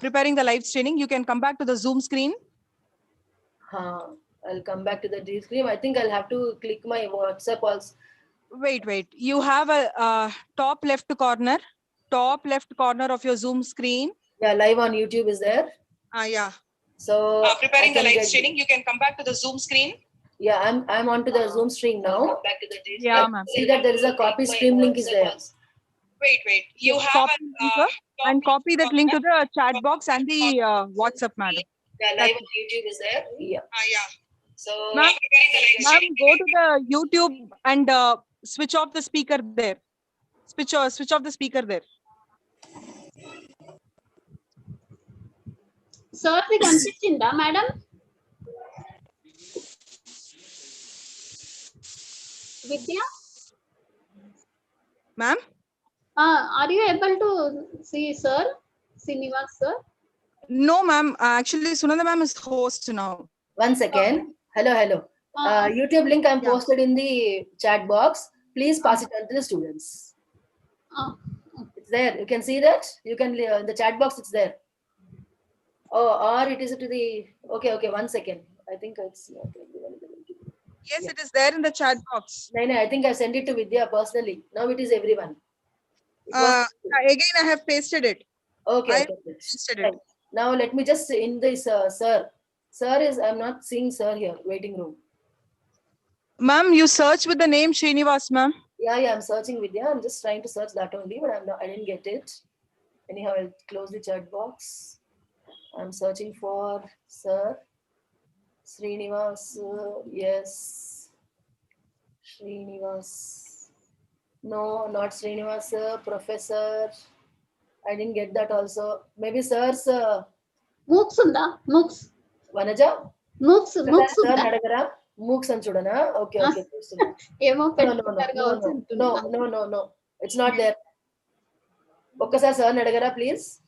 preparing the live streaming. You can come back to the Zoom screen. I'll come back to the Zoom screen. I think I'll have to click my WhatsApp also. Wait. You have a top left corner of your Zoom screen. Yeah, live on YouTube is there. Yeah. So preparing the live streaming. You can come back to the Zoom screen. Yeah, I'm onto the Zoom stream now. Back to the yeah, ma'am. See that there is a copy stream link is there. Wait. You have and copy that link to the chat box and the WhatsApp, madam. Yeah, live on YouTube is there. Yeah. So ma'am, go to the YouTube and switch off the speaker there. Switch off the speaker there. Sir, the consistent, madam. Vidya? Ma'am? Are you able to see sir? Srinivas sir? No, ma'am. Actually, Sunanda ma'am is host now. 1 second. Hello. YouTube link I'm posted in the chat box. Please pass it on to the students. It's there. You can see that. You can in the chat box. It's there. Oh, or it is to the. Okay. 1 second. I think it's. Yes, it is there in the chat box. No, I think I sent it to Vidya personally. Now it is everyone. Again, I have pasted it. Okay. Pasted it. Now let me just in this sir. Sir is I'm not seeing sir here. Waiting room. Ma'am, you search with the name Srinivas, ma'am. Yeah. I'm searching Vidya. I'm just trying to search that only, but I didn't get it. Anyhow, I'll close the chat box. I'm searching for sir. Srinivas, yes. Srinivas. No, not Srinivas, professor. I didn't get that also.Maybe sir's. MOOCs unda? MOOCs. Vanaja? MOOCs. Sir Nadagara? MOOCs and Chudana? Okay. No. It's not there. Okkasar sir Nadagara, please.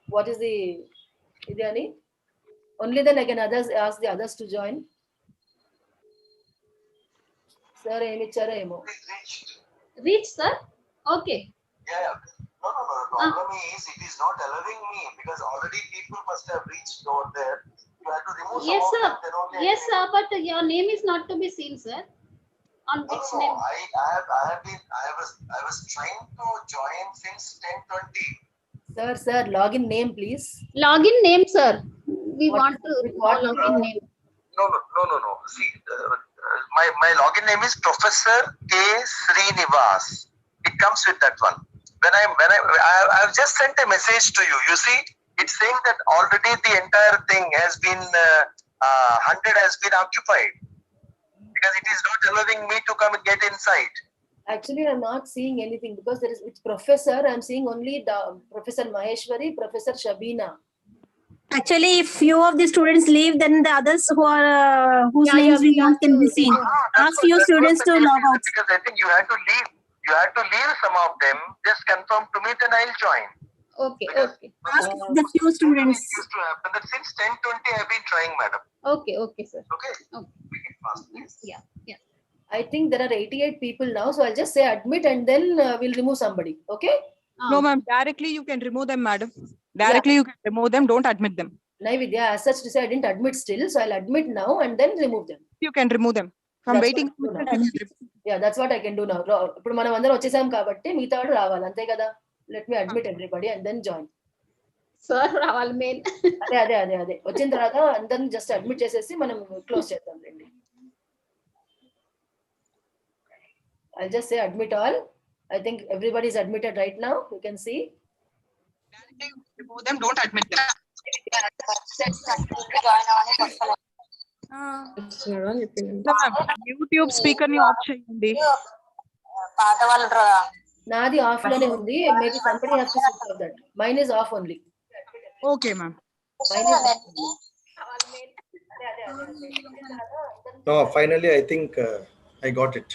What is the Idyani? Only then I can ask the others to join. Sir, Reach, sir? Okay. Yeah. No. The problem is it is not allowing me because already people must have reached over there. You have to remove yes, some sir. of them, then only Yes, sir. But your name is not to be seen, sir. On which name? I was trying to join since 10:20. Sir, login name, please. Login name, sir. We want to login name. No. See, my login name is Professor K. Srinivas. It comes with that one. I've just sent a message to you. You see, it's saying that already the entire thing has been 100 has been occupied because it is not allowing me to come and get inside. Actually, I'm not seeing anything because there is with professor. I'm seeing only Professor Maheshwari, Professor Shabina. Actually, if few of the students leave, then the others who are whose names we want can be seen. Ask few students to log out. Because I think you had to leave. You had to leave some of them. Just confirm to me, then I'll join. Okay. Ask the few students. Used to happen that since 10:20 I've been trying, madam. Okay, sir. Okay. Make it fast, please. Yeah. I think there are 88 people now, so I'll just say admit and then we'll remove somebody. Okay? No, ma'am. Directly you can remove them, madam. Directly you can remove them. Don't admit them. Vidya, as such to say, I didn't admit still, so I'll admit now and then remove them. You can remove them. From waiting. Yeah, that's what I can do now. ఇప్పుడు మనం అందరం వచ్చేసాం కాబట్టి మిగతా వాళ్ళు రావాలి అంతే కదా. Let me admit everybody and then join. Sir, రావాలి మెయిన్. అదే. వచ్చిన తర్వాత అందరం జస్ట్ అడ్మిట్ చేసేసి మనం క్లోజ్ చేద్దాం రండి. I'll just say admit all. I think everybody is admitted right now. You can see. Remove them. Don't admit them. YouTube speaker ni off cheyandi. Nadi off lone undi. Maybe somebody has to switch off that. Mine is off only. Okay, ma'am. No, finally I think I got it.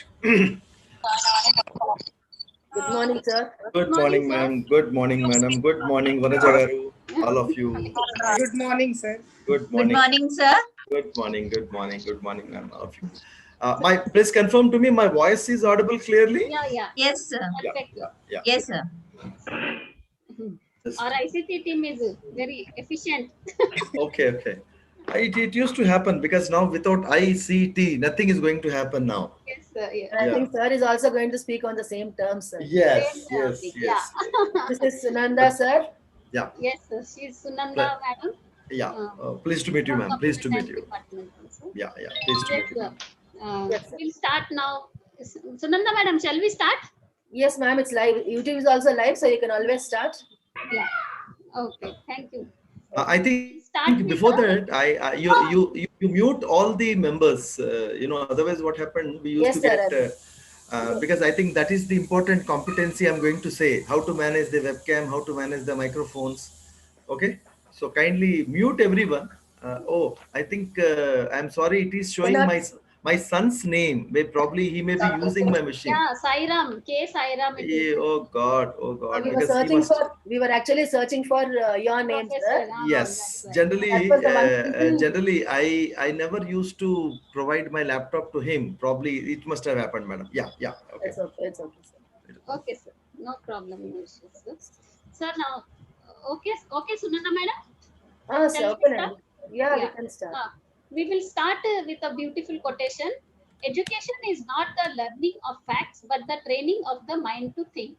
Good morning, sir. Good morning, ma'am. Good morning, madam. Good morning, Vanaja garu. All of you. Good morning, sir. Good morning. Good morning, sir. Good morning, ma'am. All of you. Please confirm to me, my voice is audible clearly? Yeah. Yes, sir. Yeah. Yes, sir. Our ICT team is very efficient. Okay. It used to happen because now without ICT, nothing is going to happen now. Yes, sir. Yeah. And I think sir is also going to speak on the same terms, sir. Yes, Same yes, topic, yes. This is Sunanda, sir. Yeah, Yes, sir. She's Sunanda, Ple- madam. yeah. Uh, Pleased to meet you, from ma'am. Pleased Computer to meet Science you. Department also. Yeah. Pleased to Yes, meet you, sir. ma'am. Yes, sir. We'll start now. Sunanda, madam, shall we start? Yes, ma'am, it's live. YouTube is also live, so you can always start. Yeah. Okay. Thank you. I think Start before with that, the. you mute all the members. Otherwise, what happened? We used to Yes, get sir. because I think that is the important competency I'm going to say: how to manage the webcam, how to manage the microphones. Okay, so kindly mute everyone. I think I'm sorry. It is showing Cannot. my son's name. Probably he may be using my machine. Yeah, Sairam. K. Sairam it is. Oh God, We were because he searching must. for. We were actually searching for your name, sir. Professor. That's Yes, why. That was the one. generally, I never used to provide my laptop to him. Probably it must have happened, madam. Yeah, okay. It's okay. It's okay, sir. Okay, sir. No problem. No issues, sir. Sir, now, okay, Sunanda, madam. Sir, Shall we open start? it. Yeah, we Yeah. can start. We will start with a beautiful quotation. Education is not the learning of facts, but the training of the mind to think.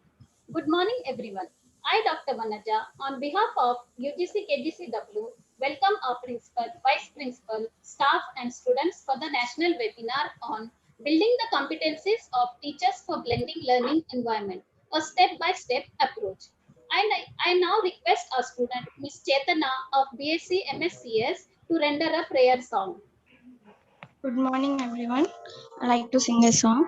Good morning, everyone. I, Dr. Vanaja, on behalf of UGC KGCW, welcome our principal, vice principal, staff, and students for the national webinar on building the competencies of teachers for blending learning environment, a step-by-step approach. I now request our student, Ms. Chetana of BSc MSCS, to render a prayer song. Good morning, everyone. I like to sing a song.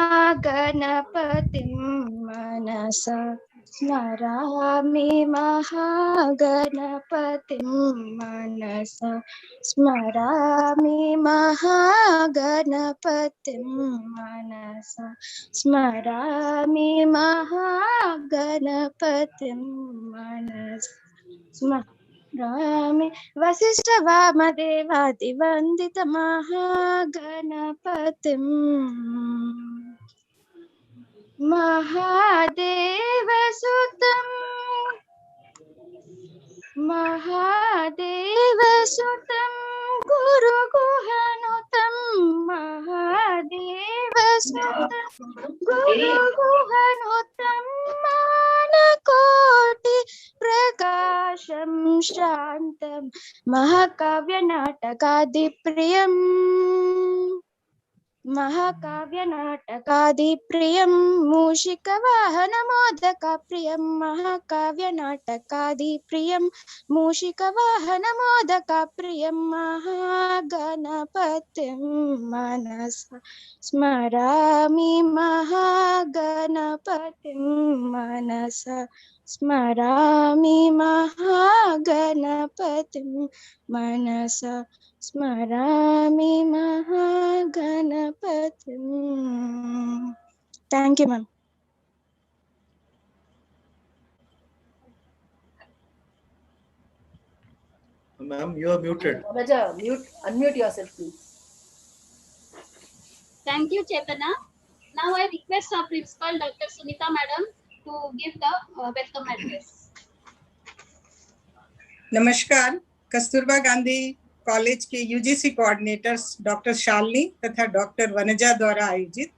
Mahaganapatim Manasa Smarami Mahaganapatim Manasa Smarami Mahaganapatim Manasa Smarami Mahaganapatim Manasa Smarami Vasishtavamadevaदिवन्दितमहागणपतिम् महादेवसुतं गुरुगुहनुतं महादेवसुतं गुरुगुहनुतं मानकोटि प्रकाशं शान्तं महाकाव्यनाटकादिप्रियम् महाकाव्यनाटकादिप्रियं मूषिकवाहनमोदकप्रियं महाकाव्यनाटकादिप्रियं मूषिकवाहनमोदकप्रियं महागणपतिं मनसा स्मरामि महागणपतिं मनसा स्मरामि महागणपतिं मनसा स्मरामि महागणपतिम्. Thank you, ma'am. Ma'am, you are muted. Raja, unmute yourself, please. Thank you, Chetana. Now I request our principal, Dr. Sunita Madam, to give the welcome address. नमस्कार. Kasturba Gandhi college के UGC coordinators doctor Shalini तथा doctor Vanaja द्वारा आयोजित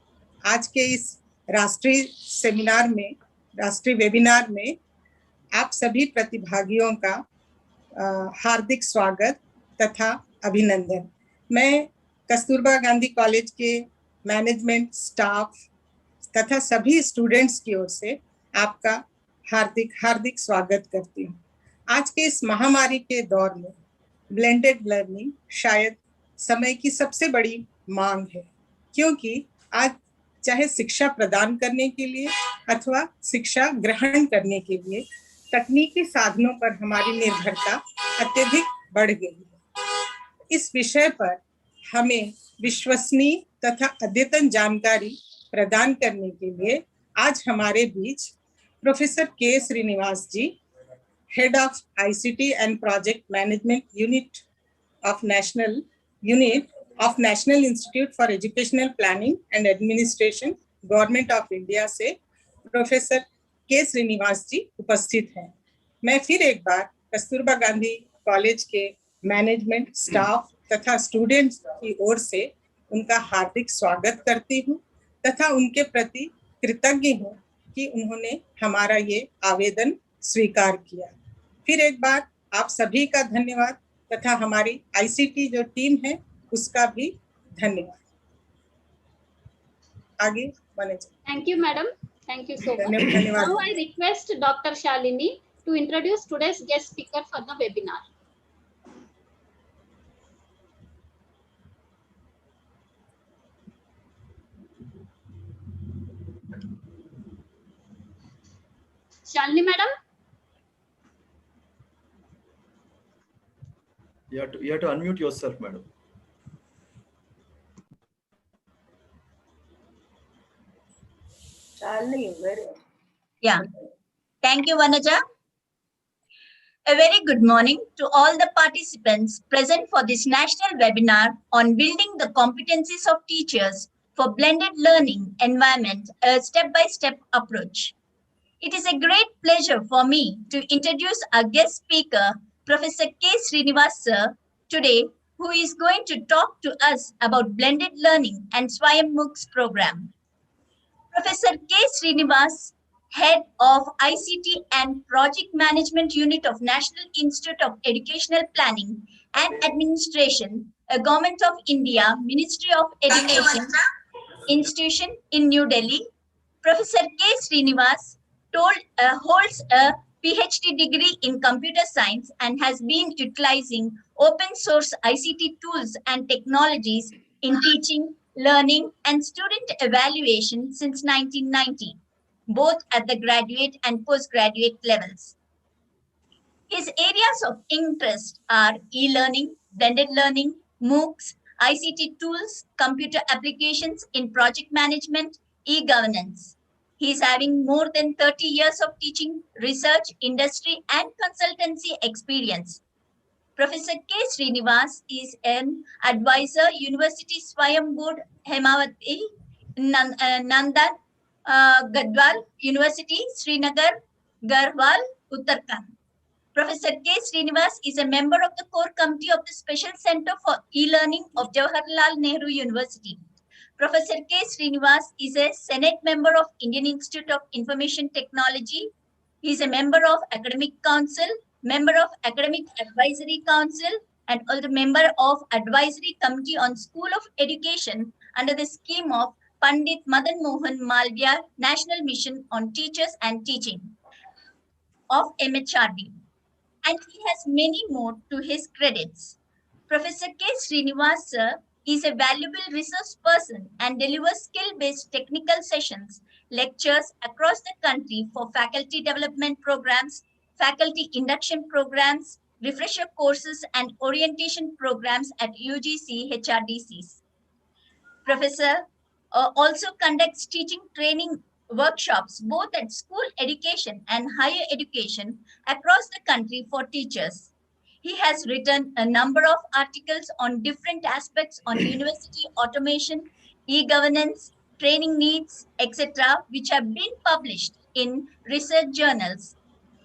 आज के इस राष्ट्रीय seminar में, राष्ट्रीय वेबिनार में आप सभी प्रतिभागियों का हार्दिक स्वागत तथा अभिनंदन। मैं कस्तूरबा गांधी कॉलेज के मैनेजमेंट, स्टाफ तथा सभी स्टूडेंट्स की ओर से आपका हार्दिक स्वागत करती हूँ। आज के इस महामारी के दौर में ब्लेंडेड लर्निंग शायद समय की सबसे बड़ी मांग है, क्योंकि आज चाहे शिक्षा प्रदान करने के लिए अथवा शिक्षा ग्रहण करने के लिए तकनीकी साधनों पर हमारी निर्भरता अत्यधिक बढ़ गई है। इस विषय पर हमें विश्वसनीय तथा अद्यतन जानकारी प्रदान करने के लिए आज हमारे बीच professor K Srinivas ji, head of ICT and project management unit of national Unit of National Institute for Educational Planning and Administration, government of India से प्रोफेसर के श्रीनिवास जी उपस्थित हैं। मैं फिर एक बार कस्तूरबा गांधी कॉलेज के मैनेजमेंट, स्टाफ तथा स्टूडेंट्स की ओर से उनका हार्दिक स्वागत करती हूं तथा उनके प्रति कृतज्ञ हूं कि उन्होंने हमारा ये आवेदन स्वीकार किया। फिर एक बार आप सभी का धन्यवाद तथा हमारी आईसीटी जो टीम है उसका भी धन्यवाद। आगे बने। Thank you, madam. Thank you so much. Now I request Dr. Shalini to introduce today's guest speaker for the webinar. Shalini, madam. You have to unmute yourself, madam. Yeah. Thank you, Vanaja. A very good morning to all the participants present for this national webinar on building the competencies of teachers for blended learning environment, a step-by-step approach. It is a great pleasure for me to introduce our guest speaker, Professor K. Srinivas sir, today, who is going to talk to us about blended learning and Swayam MOOCs program. Professor K. Srinivas, Head of ICT and Project Management Unit of National Institute of Educational Planning and Administration, a Government of India, Ministry of Education institution in New Delhi. Professor K. Srinivas holds a PhD degree in computer science and has been utilizing open source ICT tools and technologies in teaching, learning, and student evaluation since 1990, both at the graduate and postgraduate levels. His areas of interest are e-learning, blended learning, MOOCs, ICT tools, computer applications in project management, e-governance. He is having more than 30 years of teaching, research, industry, and consultancy experience. Professor K. Srinivas is an advisor, University Swayam Board, Hemavati, Nandan, Gadwal University, Srinagar, Garhwal, Uttarakhand. Professor K. Srinivas is a member of the core committee of the Special Center for E-Learning of Jawaharlal Nehru University. Professor K. Srinivas is a Senate member of Indian Institute of Information Technology. He is a member of Academic Council, member of Academic Advisory Council, and also member of Advisory Committee on School of Education under the scheme of Pandit Madan Mohan Malviya National Mission on Teachers and Teaching of MHRD. And he has many more to his credits. Professor K. Srinivas sir is a valuable resource person and delivers skill-based technical sessions, lectures across the country for faculty development programs, faculty induction programs, refresher courses, and orientation programs at UGC HRDCs. Professor also conducts teaching training workshops both at school education and higher education across the country for teachers. He has written a number of articles on different aspects on university automation, e-governance, training needs, etc., which have been published in research journals.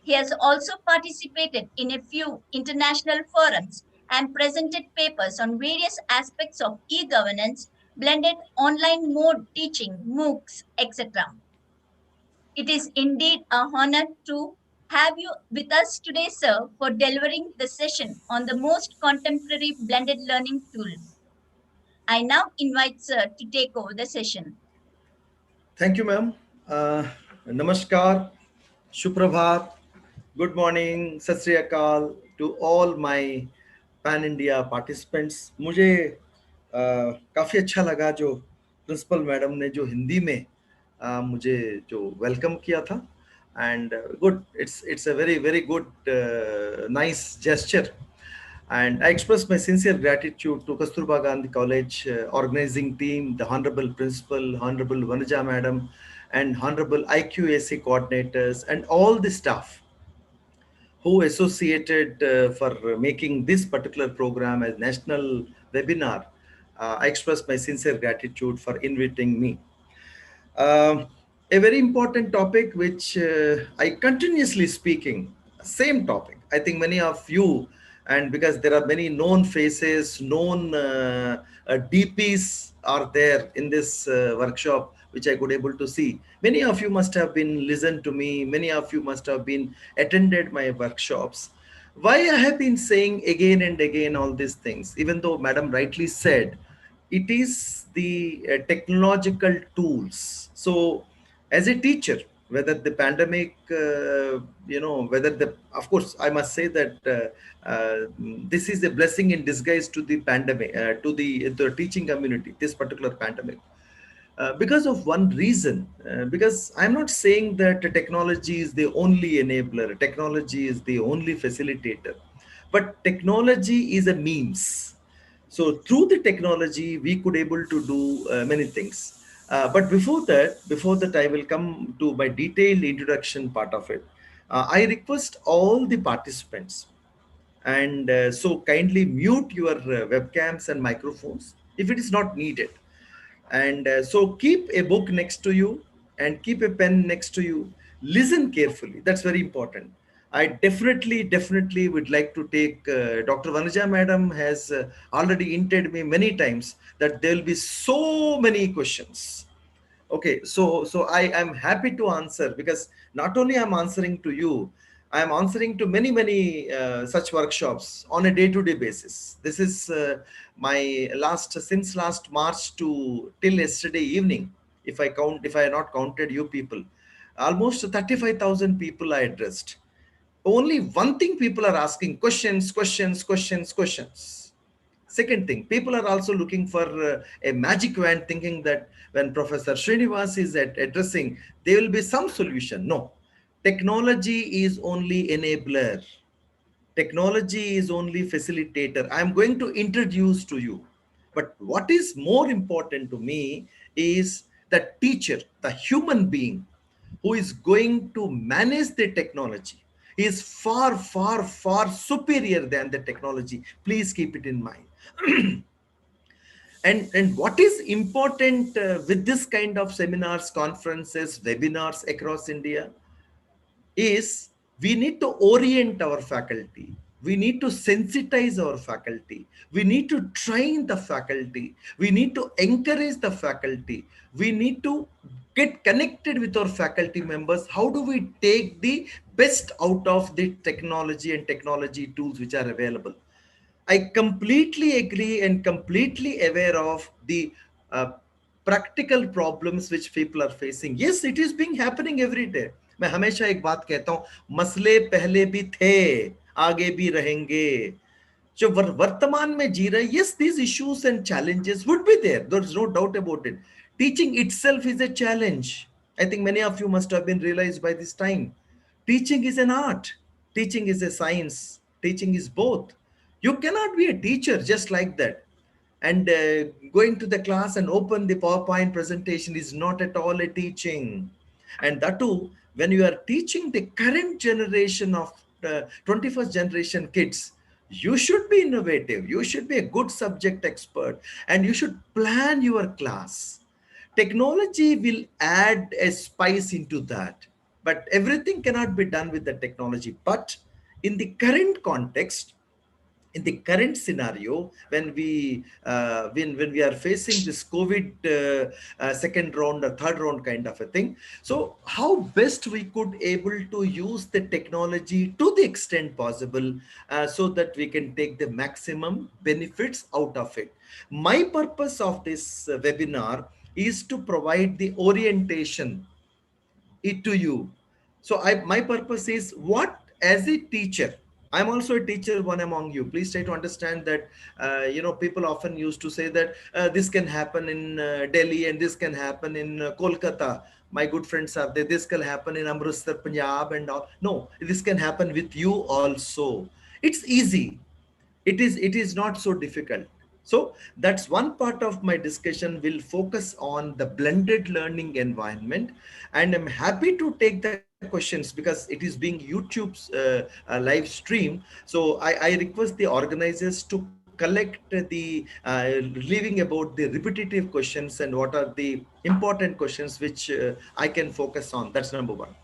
He has also participated in a few international forums and presented papers on various aspects of e-governance, blended online mode teaching, MOOCs, etc. It is indeed a honor to have you with us today, sir, for delivering the session on the most contemporary blended learning tool. I now invite sir to take over the session. Thank you, ma'am. Namaskar, Suprabhat, good morning, Sat Sri Akal to all my Pan India participants. मुझे काफ़ी अच्छा लगा जो principal madam ने जो हिंदी में मुझे जो वेलकम किया था, and good, it's a very good nice gesture, and I express my sincere gratitude to Kasturba Gandhi College organizing team, the Honorable Principal, Honorable Vanaja Madam, and Honorable IQAC coordinators, and all the staff who associated for making this particular program as National webinar. I express my sincere gratitude for inviting me. Um, a very important topic which I continuously speaking, same topic. I think many of you, and because there are many known faces, known DPs are there in this workshop, which I could able to see. Many of you must have been listened to me. Many of you must have been attended my workshops. Why I have been saying again and again all these things, even though Madam rightly said, it is the technological tools. So as a teacher, whether the pandemic, whether the, of course I must say that this is a blessing in disguise to the pandemic, to the teaching community, this particular pandemic, because of one reason. Because I'm not saying that technology is the only enabler, technology is the only facilitator, but technology is a means. So through the technology, we could able to do many things. But before that, I will come to my detailed introduction part of it. I request all the participants, and so kindly mute your webcams and microphones if it is not needed. And so keep a book next to you and keep a pen next to you. Listen carefully. That's very important. I definitely would like to take Dr. Vanuja Madam has already hinted me many times that there will be so many questions. Okay, so I am happy to answer, because not only I'm answering to you, I am answering to many such workshops on a day-to-day basis. This is my since last March to till yesterday evening. If I have not counted you people, almost 35,000 people I addressed. Only one thing people are asking: questions. Second thing, people are also looking for a magic wand, thinking that when Professor Srinivas is addressing, there will be some solution. No, technology is only enabler. Technology is only facilitator. I'm going to introduce to you. But what is more important to me is the teacher, the human being who is going to manage the technology is far superior than the technology. Please keep it in mind. And what is important with this kind of seminars, conferences, webinars across India is we need to orient our faculty. We need to sensitize our faculty. We need to train the faculty. We need to encourage the faculty. We need to get connected with our faculty members. How do we take the best out of the technology and technology tools which are available? I completely agree and completely aware of the uh, practical problems which people are facing. Yes, it is being happening every day. मैं हमेशा एक बात कहता हूं, मसले पहले भी थे, आगे भी रहेंगे. जो वर्तमान में जी रहे, yes, these issues and challenges would be there. There's no doubt about it. Teaching itself is a challenge. I think many of you must have been realized by this time. Teaching is an art. Teaching is a science. Teaching is both. You cannot be a teacher just like that. And going to the class and open the PowerPoint presentation is not at all a teaching. And that too, when you are teaching the current generation of 21st generation kids, you should be innovative. You should be a good subject expert, and you should plan your class. Technology will add a spice into that, but everything cannot be done with the technology. But in the current context, in the current scenario, when we are facing this COVID second round or third round kind of a thing, so how best we could able to use the technology to the extent possible, so that we can take the maximum benefits out of it. My purpose of this webinar is to provide the orientation it to you. So my purpose is, what as a teacher, I'm also a teacher, one among you. Please try to understand that, people often used to say that this can happen in Delhi and this can happen in Kolkata. My good friends are there. This can happen in Amritsar, Punjab and all. No, this can happen with you also. It's easy. It is not so difficult. So that's one part of my discussion will focus on the blended learning environment, and I'm happy to take the questions because it is being YouTube's live stream. So I request the organizers to collect the leaving about the repetitive questions and what are the important questions which I can focus on. That's number one.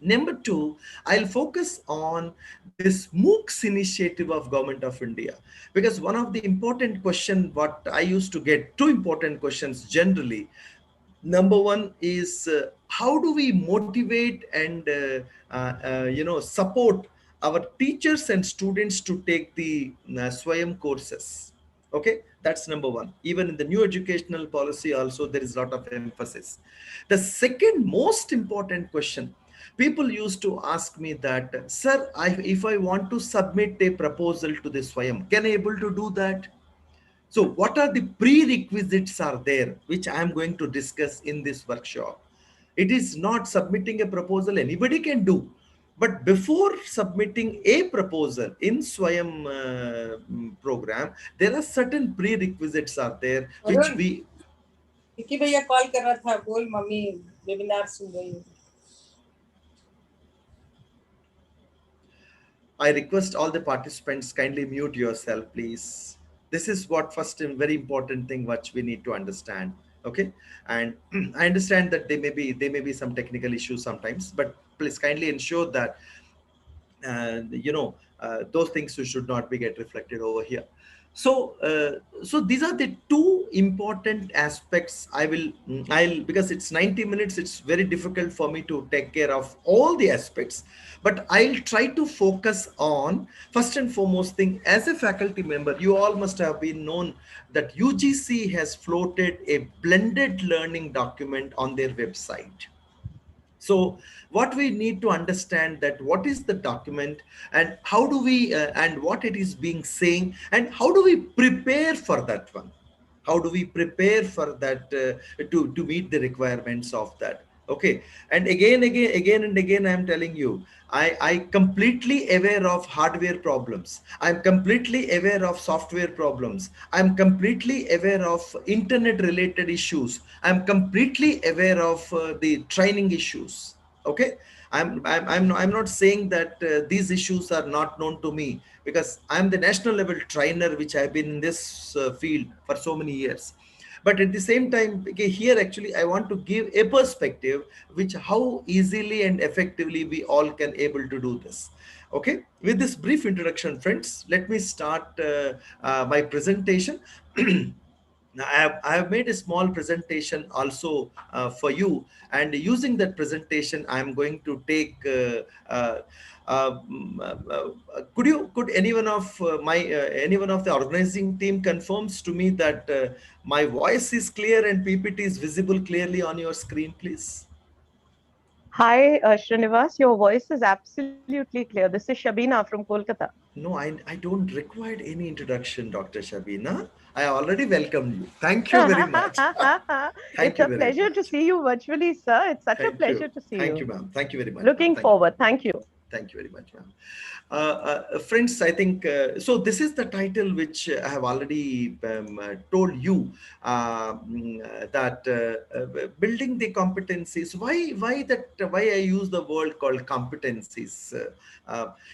Number two, I'll focus on this MOOCs initiative of Government of India, because one of the important question what I used to get, two important questions generally. Number one is how do we motivate and support our teachers and students to take the Swayam courses. Okay, that's number one. Even in the new educational policy also there is a lot of emphasis. The second most important question, people used to ask me that, sir, if I want to submit a proposal to the Swayam, can I able to do that? So what are the prerequisites are there, which I am going to discuss in this workshop. It is not submitting a proposal anybody can do. But before submitting a proposal in Swayam program, there are certain prerequisites are there, which we... Vicky भैया call कर रहा था, बोल mummy webinar सुन रही हूँ. I request all the participants kindly mute yourself, please. This is what first and very important thing which we need to understand. Okay, and I understand that there may be some technical issues sometimes, but please kindly ensure that those things should not be get reflected over here. So these are the two important aspects. I'll, because it's 90 minutes, it's very difficult for me to take care of all the aspects, but I'll try to focus on first and foremost thing. As a faculty member, you all must have been known that UGC has floated a blended learning document on their website. So what we need to understand that what is the document and how do we and what it is being saying and how do we prepare for that one? How do we prepare for that to meet the requirements of that? Okay, and again and again, I am telling you, I completely aware of hardware problems. I'm completely aware of software problems. I'm completely aware of internet related issues. I'm completely aware of the training issues. Okay, I'm not saying that these issues are not known to me, because I'm the national level trainer, which I've been in this field for so many years. But at the same time, okay, here actually I want to give a perspective which how easily and effectively we all can able to do this. Okay, with this brief introduction, friends, let me start my presentation. I have made a small presentation also for you, and using that presentation, I'm going to take. Could anyone of the organizing team confirms to me that my voice is clear and PPT is visible clearly on your screen, please? Hi, Srinivas. Your voice is absolutely clear. This is Shabina from Kolkata. No, I don't require any introduction, Dr. Shabina. I already welcomed you. Thank you very much. Thank It's you a very pleasure to much. see you virtually, sir. It's such a Thank you. pleasure to see Thank you. you, ma'am. Thank you very much, ma'am. Looking Thank you. forward. Thank you. Thank you very much, ma'am. Friends, I think so. This is the title which I have already told you that building the competencies. Why I use the word called competencies?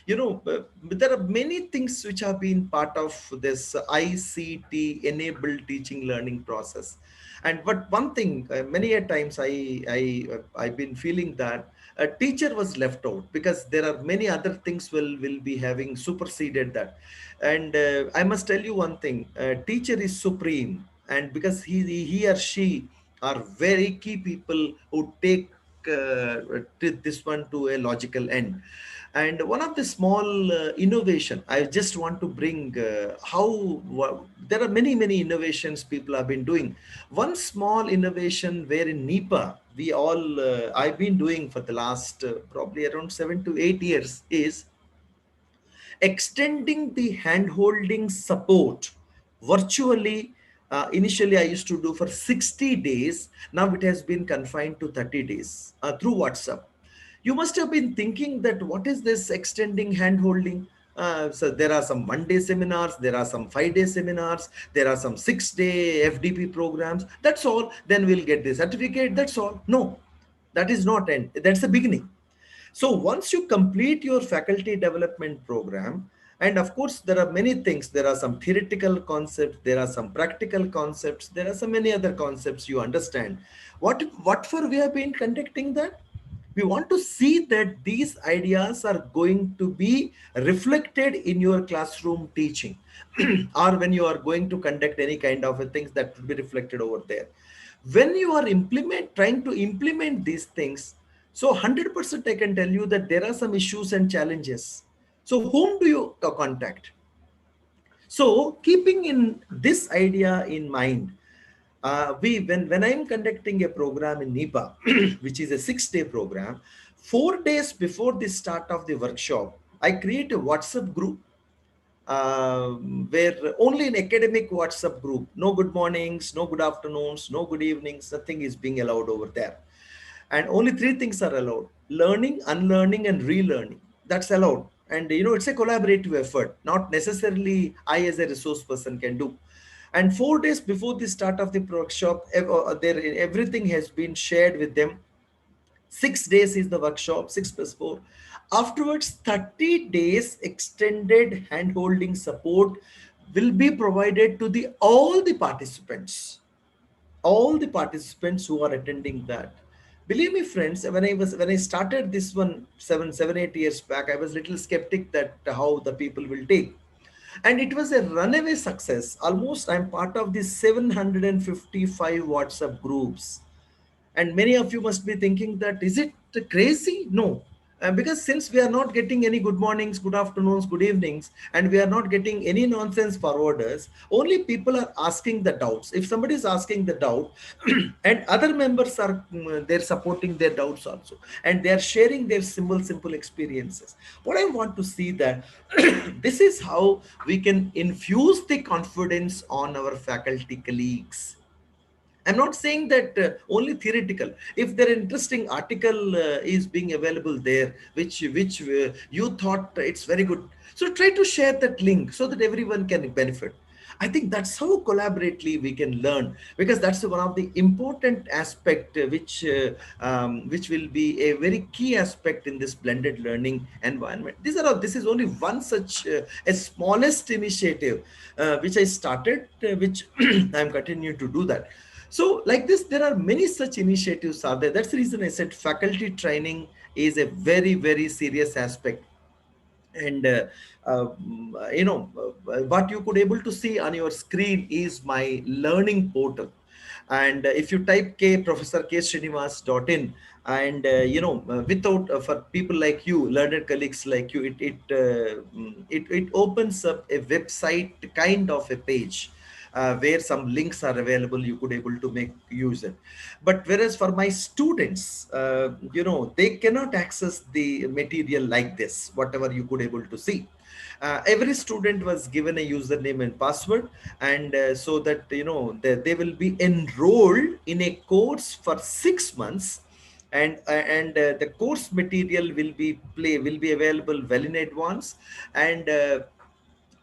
There are many things which have been part of this ICT enabled teaching learning process. But one thing, many a times I've been feeling that a teacher was left out, because there are many other things will be having superseded that. And I must tell you one thing: teacher is supreme, and because he or she are very key people who take this one to a logical end. And one of the small innovation I just want to bring, there are many innovations people have been doing. One small innovation where in NEPA we all I've been doing for the last probably around 7 to 8 years is extending the hand-holding support virtually. Initially, I used to do for 60 days. Now it has been confined to 30 days through WhatsApp. You must have been thinking that what is this extending hand-holding? So there are some 1-day seminars, there are some 5-day seminars, there are some 6-day FDP programs. That's all. Then we'll get the certificate. That's all. No, that is not end. That's the beginning. So once you complete your faculty development program, And of course, there are many things. There are some theoretical concepts, there are some practical concepts, there are so many other concepts you understand. What for we have been conducting that? We want to see that these ideas are going to be reflected in your classroom teaching or when you are going to conduct any kind of a things that will be reflected over there. When you are trying to implement these things, so 100% I can tell you that there are some issues and challenges. So whom do you contact? So keeping in this idea in mind, when I'm conducting a program in NEPA, which is a 6-day program, 4 days before the start of the workshop, I create a WhatsApp group where only an academic WhatsApp group, no good mornings, no good afternoons, no good evenings, nothing is being allowed over there. And only three things are allowed: learning, unlearning, and relearning. That's allowed. And it's a collaborative effort, not necessarily I as a resource person can do. And 4 days before the start of the workshop, everything has been shared with them. 6 days is the workshop, 6 plus 4. Afterwards, 30 days extended hand-holding support will be provided to the all the participants who are attending that. Believe me, friends, when I started this one 7 8 years back, I was little skeptic that how the people will take. And it was a runaway success. Almost I'm part of the 755 WhatsApp groups. And many of you must be thinking that, is it crazy? No. Because since we are not getting any good mornings, good afternoons, good evenings, and we are not getting any nonsense forwarders, only people are asking the doubts. If somebody is asking the doubt, and other members are they're supporting their doubts also, and they are sharing their simple experiences. What I want to see that this is how we can infuse the confidence on our faculty colleagues. I'm not saying that only theoretical. If there interesting article is being available there, which you thought it's very good, so try to share that link so that everyone can benefit. I think that's how collaboratively we can learn, because that's one of the important aspect which will be a very key aspect in this blended learning environment. This is only one such a smallest initiative which I started, which I'm continuing to do that. So like this, there are many such initiatives are there. That's the reason I said faculty training is a very serious aspect. And what you could able to see on your screen is my learning portal. And if you type Professor K Srinivas.in, and without for people like you, learned colleagues like you, it opens up a website kind of a page where some links are available, you could able to make use it. But whereas for my students, they cannot access the material like this, whatever you could able to see. Every student was given a username and password, and so that they will be enrolled in a course for 6 months. And the course material will be available well in advance. And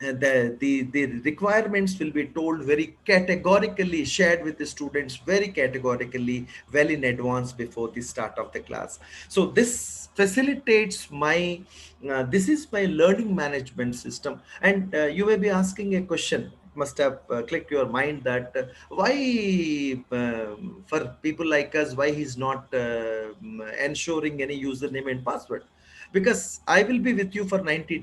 the requirements will be told very categorically, shared with the students very categorically, well in advance before the start of the class. So this facilitates my this is my learning management system. And you may be asking a question, must have clicked your mind, that why for people like us, why he's not ensuring any username and password? Because I will be with you for 90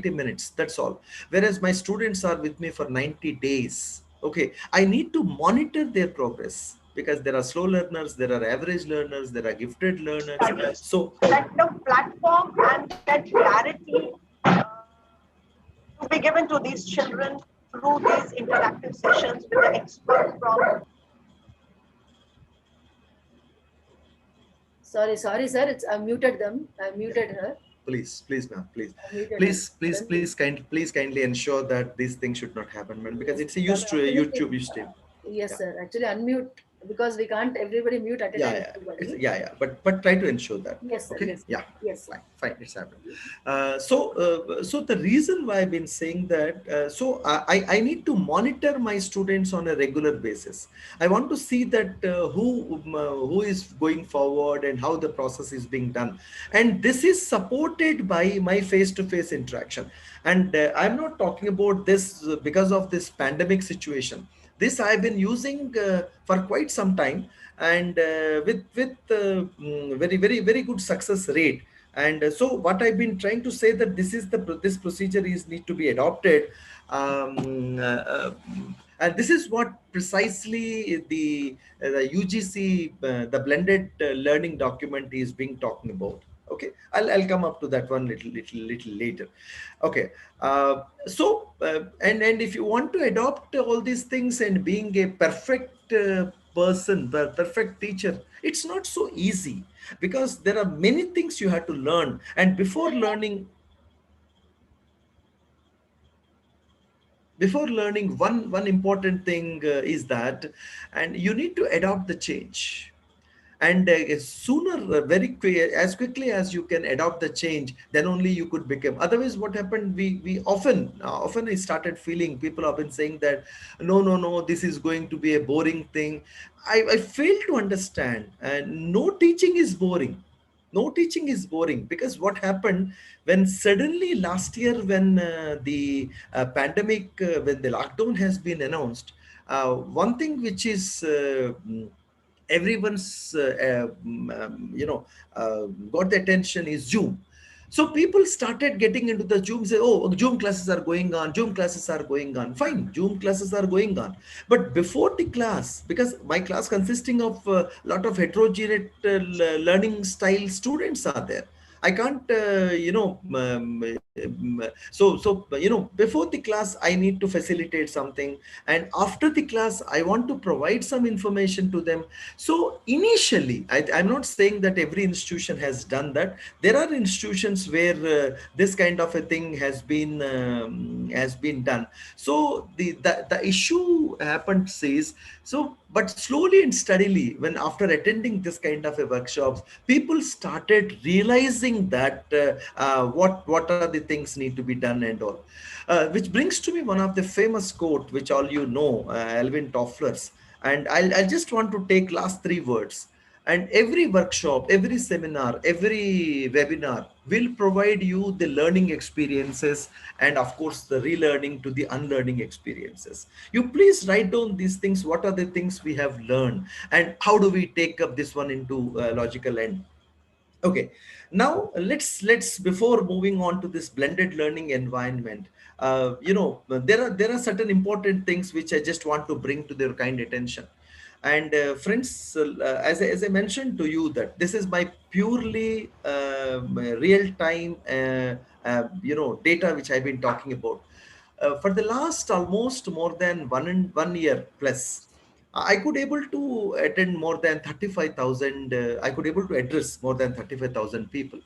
minutes, that's all. Whereas my students are with me for 90 days. Okay, I need to monitor their progress, because there are slow learners, there are average learners, there are gifted learners. So that the platform and that clarity to be given to these children through these interactive sessions with the expert from. Sorry, sir. I muted them. I muted her. Please, ma'am, Muted her. please kindly ensure that these things should not happen, man, because it's a used to a YouTube use. Yes, Yeah. sir. Actually, unmute because we can't everybody mute at a time. But try to ensure that. Yes, sir. Okay. Yes, Yeah. yes, sir. Fine. It's happened. So the reason why I've been saying that, I need to monitor my students on a regular basis. I want to see that who is going forward and how the process is being done, and this is supported by my face-to-face interaction. And I'm not talking about this because of this pandemic situation. This I've been using for quite some time, and with very good success rate. And so what I've been trying to say that this procedure is need to be adopted. um, uh, uh, and this is what precisely the UGC, the blended learning document is being talking about. Okay, I'll come up to that one little later. Okay. And if you want to adopt all these things and being a perfect person, the perfect teacher, it's not so easy, because there are many things you have to learn. And before learning, one important thing is that, and you need to adopt the change. And sooner, as quickly as you can adopt the change, then only you could become. Otherwise, what happened, we often I started feeling, people have been saying that no, this is going to be a boring thing. I fail to understand, and no teaching is boring. No teaching is boring, because what happened, when suddenly last year, when the pandemic, when the lockdown has been announced, one thing which is everyone's got the attention is Zoom. So people started getting into the Zoom, say, oh, Zoom classes are going on, Zoom classes are going on. Fine, Zoom classes are going on. But before the class, because my class consisting of a lot of heterogeneous learning style students are there, I can't, before the class, I need to facilitate something. And after the class, I want to provide some information to them. So initially, I'm not saying that every institution has done that. There are institutions where this kind of a thing has been done. So the issue happened says, so but slowly and steadily, when after attending this kind of a workshops, people started realizing that what are the things need to be done and all. Which brings to me one of the famous quote which all you know, Alvin Toffler's. And I'll just want to take last three words. And every workshop, every seminar, every webinar will provide you the learning experiences, and of course the relearning to the unlearning experiences. You please write down these things. What are the things we have learned, and how do we take up this one into logical end? Okay, now let's before moving on to this blended learning environment, there are certain important things which I just want to bring to their kind attention. And friends, as I mentioned to you, that this is my purely real time data which I've been talking about. For the last almost more than 1 year plus, I could able to attend more than 35,000. I could able to address more than 35,000 people.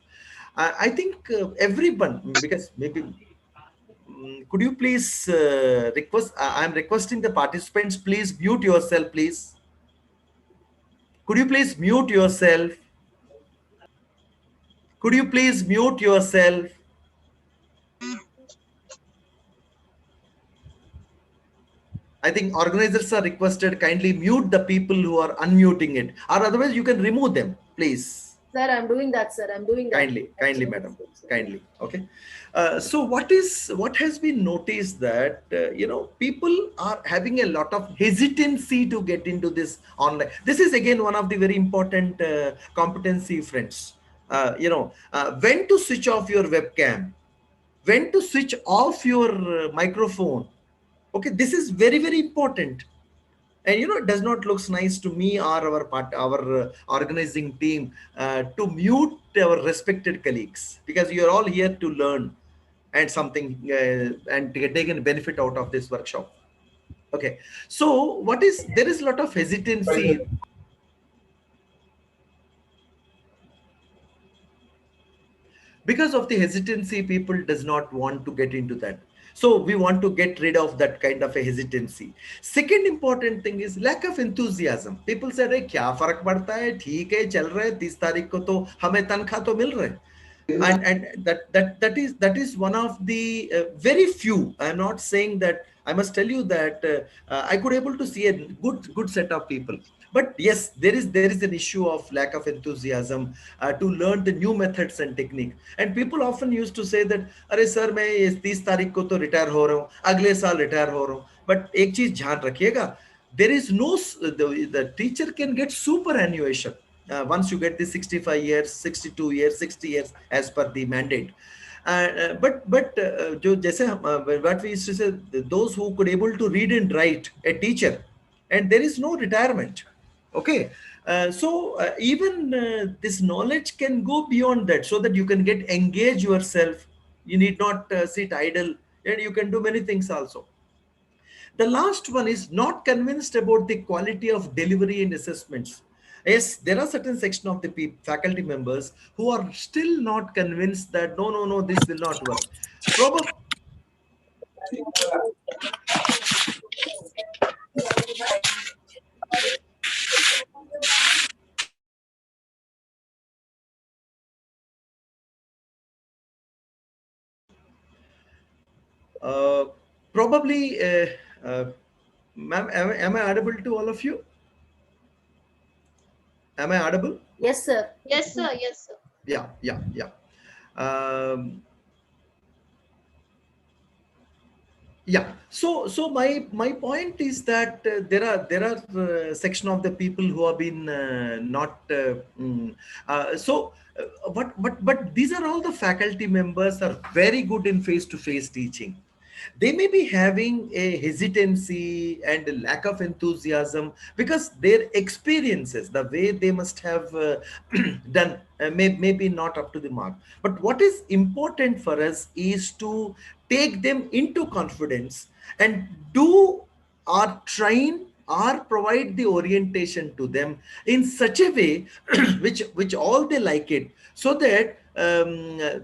I think everyone, because maybe, could you please request? I'm requesting the participants, please mute yourself, please. Could you please mute yourself? Could you please mute yourself? I think organizers are requested kindly mute the people who are unmuting it, or otherwise you can remove them, please. Sir, I'm doing that, sir. I'm doing that. Kindly, madam, kindly. Okay. So what has been noticed that people are having a lot of hesitancy to get into this online. This is again one of the very important competency, friends. When to switch off your webcam, when to switch off your microphone. Okay, this is very important. And it does not looks nice to me or our organizing team to mute our respected colleagues, because you are all here to learn and something and to take a benefit out of this workshop. Okay, so there is a lot of hesitancy. Because of the hesitancy, people does not want to get into that. So we want to get rid of that kind of a hesitancy. Second important thing is lack of enthusiasm. People say, "अरे क्या फर्क पड़ता है, ठीक है चल रहा है, 30 तारीख को तो हमें तनख्वाह तो मिल रहा है." And that is one of the very few. I'm not saying that. I must tell you that I could able to see a good set of people, but yes, there is an issue of lack of enthusiasm to learn the new methods and technique. And people often used to say that, अरे sir मैं ये 30 तारीख को तो retire हो रहा हूँ, अगले साल रिटायर हो रहा हूँ. But एक चीज ध्यान रखिएगा, there is no the teacher can get superannuation once you get the 65 years, 62 years, 60 years as per the mandate. But जो जैसे what we used to say, those who could able to read and write, a teacher, and there is no retirement. Okay, so even this knowledge can go beyond that, so that you can get engage yourself. You need not sit idle, and you can do many things also. The last one is not convinced about the quality of delivery and assessments. Yes, there are certain section of the faculty members who are still not convinced that no, no, no, this will not work. Probably. Uh, Probably, ma'am, am I audible to all of you? Am I audible? Yes, sir. Yes, sir. Yes, sir. Yeah. Yeah, so my point is that there are section of the people who have been not so but these are all the faculty members are very good in face to face teaching. They may be having a hesitancy and a lack of enthusiasm because their experiences, the way they must have done, maybe not up to the mark. But what is important for us is to take them into confidence and do or train or provide the orientation to them in such a way which all they like it, so that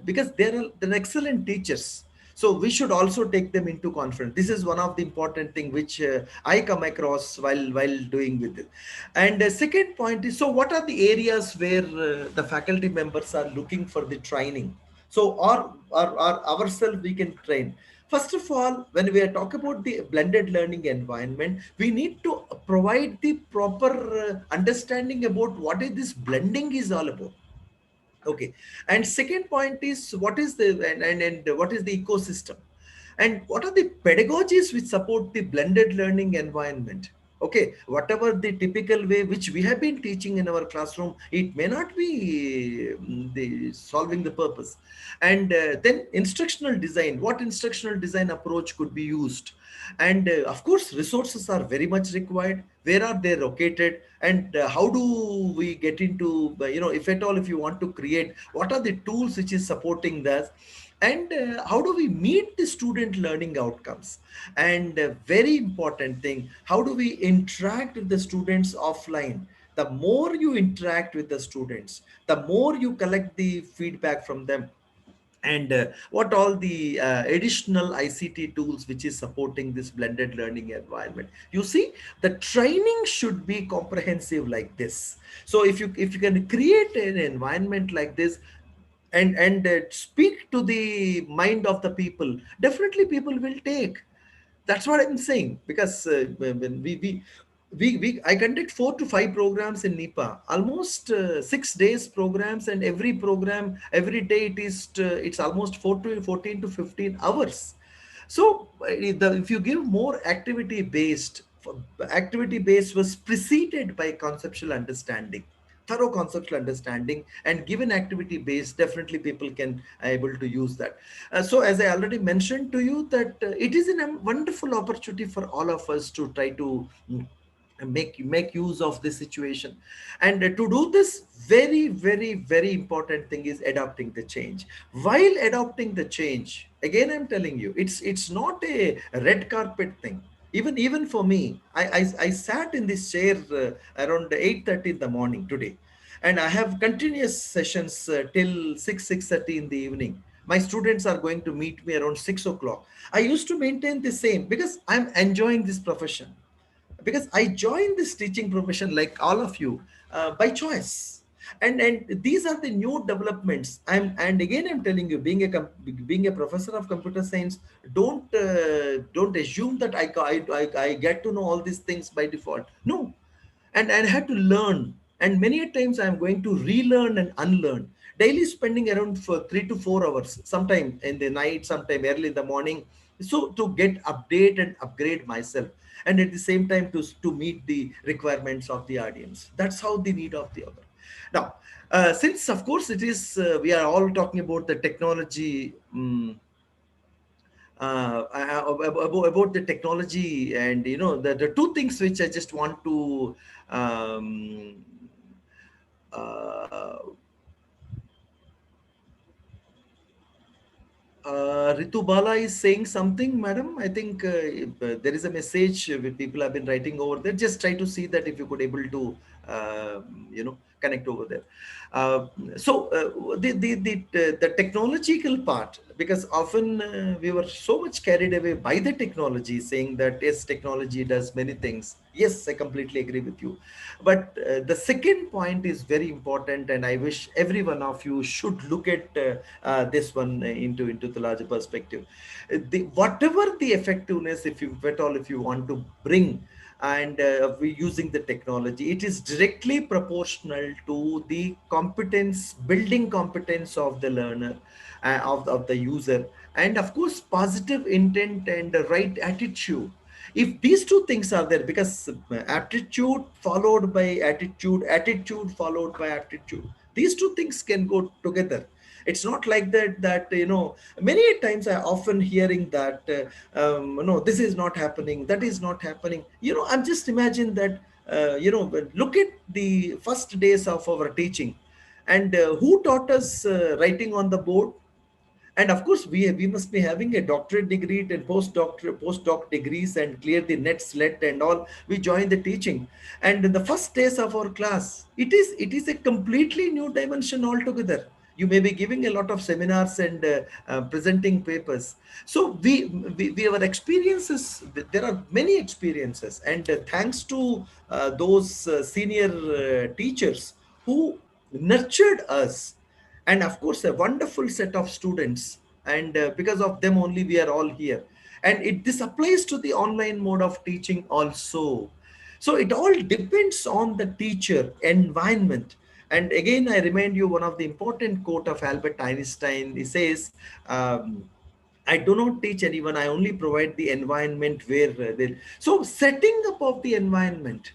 because they're excellent teachers, so we should also take them into confidence. This is one of the important thing which I come across while doing with it. And the second point is, so what are the areas where the faculty members are looking for the training? So or ourselves we can train. First of all, when we are talking about the blended learning environment, we need to provide the proper understanding about what is this blending is all about. Okay, and second point is what is the and what is the ecosystem, and what are the pedagogies which support the blended learning environment. Okay, whatever the typical way which we have been teaching in our classroom, it may not be the solving the purpose. And then instructional design, what instructional design approach could be used. And of course resources are very much required. Where are they located, and how do we get into if at all, if you want to create, what are the tools which is supporting that, and how do we meet the student learning outcomes. And very important thing, how do we interact with the students offline. The more you interact with the students, the more you collect the feedback from them, and what all the additional ICT tools which is supporting this blended learning environment. You see, the training should be comprehensive like this. So if you can create an environment like this, and speak to the mind of the people, definitely people will take. That's what I'm saying, because when I conduct 4 to 5 programs in NEPA, almost 6 days programs, and every program every day it's almost 14 to 15 hours. So if you give more activity based was preceded by conceptual understanding, thorough conceptual understanding, and given activity based, definitely people can able to use that. So as I already mentioned to you that it is a wonderful opportunity for all of us to try to make use of this situation. And to do this, very important thing is adopting the change. While adopting the change, again I'm telling you, it's not a red carpet thing. Even for me, I sat in this chair around 8:30 in the morning today, and I have continuous sessions till 6:30 in the evening. My students are going to meet me around 6 o'clock. I used to maintain the same because I'm enjoying this profession, because I joined this teaching profession like all of you by choice. And these are the new developments. And again I'm telling you, being a professor of computer science, don't assume that I get to know all these things by default. No, and I had to learn. And many a times I'm going to relearn and unlearn. Daily spending around for 3 to 4 hours, sometime in the night, sometime early in the morning, so to get update and upgrade myself, and at the same time to meet the requirements of the audience. That's how the need of the other. Now, since of course it is we are all talking about the technology. About the technology, and the two things which I just want to um, uh, Ritu Bala is saying something, madam. I think if, there is a message which people have been writing over there. Just try to see that if you could able to, connect over there. Uh, the technological part, because often we were so much carried away by the technology, saying that yes, technology does many things. Yes, I completely agree with you. But the second point is very important, and I wish every one of you should look at this one into the larger perspective. Whatever the effectiveness, if you want to bring, and we using the technology, it is directly proportional to the competence, building competence of the learner, of the user, and of course positive intent and the right attitude. If these two things are there, because aptitude followed by attitude, attitude followed by aptitude, these two things can go together. It's not like that many times I often hearing that no, this is not happening, that is not happening. I'm just imagine that look at the first days of our teaching, and who taught us writing on the board? And of course we must be having a doctorate degree and postdoc degrees and clear the net slet and all. We join the teaching, and in the first days of our class, it is a completely new dimension altogether. You may be giving a lot of seminars and presenting papers. So we our experiences, there are many experiences, and thanks to those senior teachers who nurtured us, and of course a wonderful set of students, and because of them only we are all here. And this applies to the online mode of teaching also. So it all depends on the teacher environment. And again I remind you one of the important quote of Albert Einstein. He says, I do not teach anyone, I only provide the environment where they. So setting up of the environment,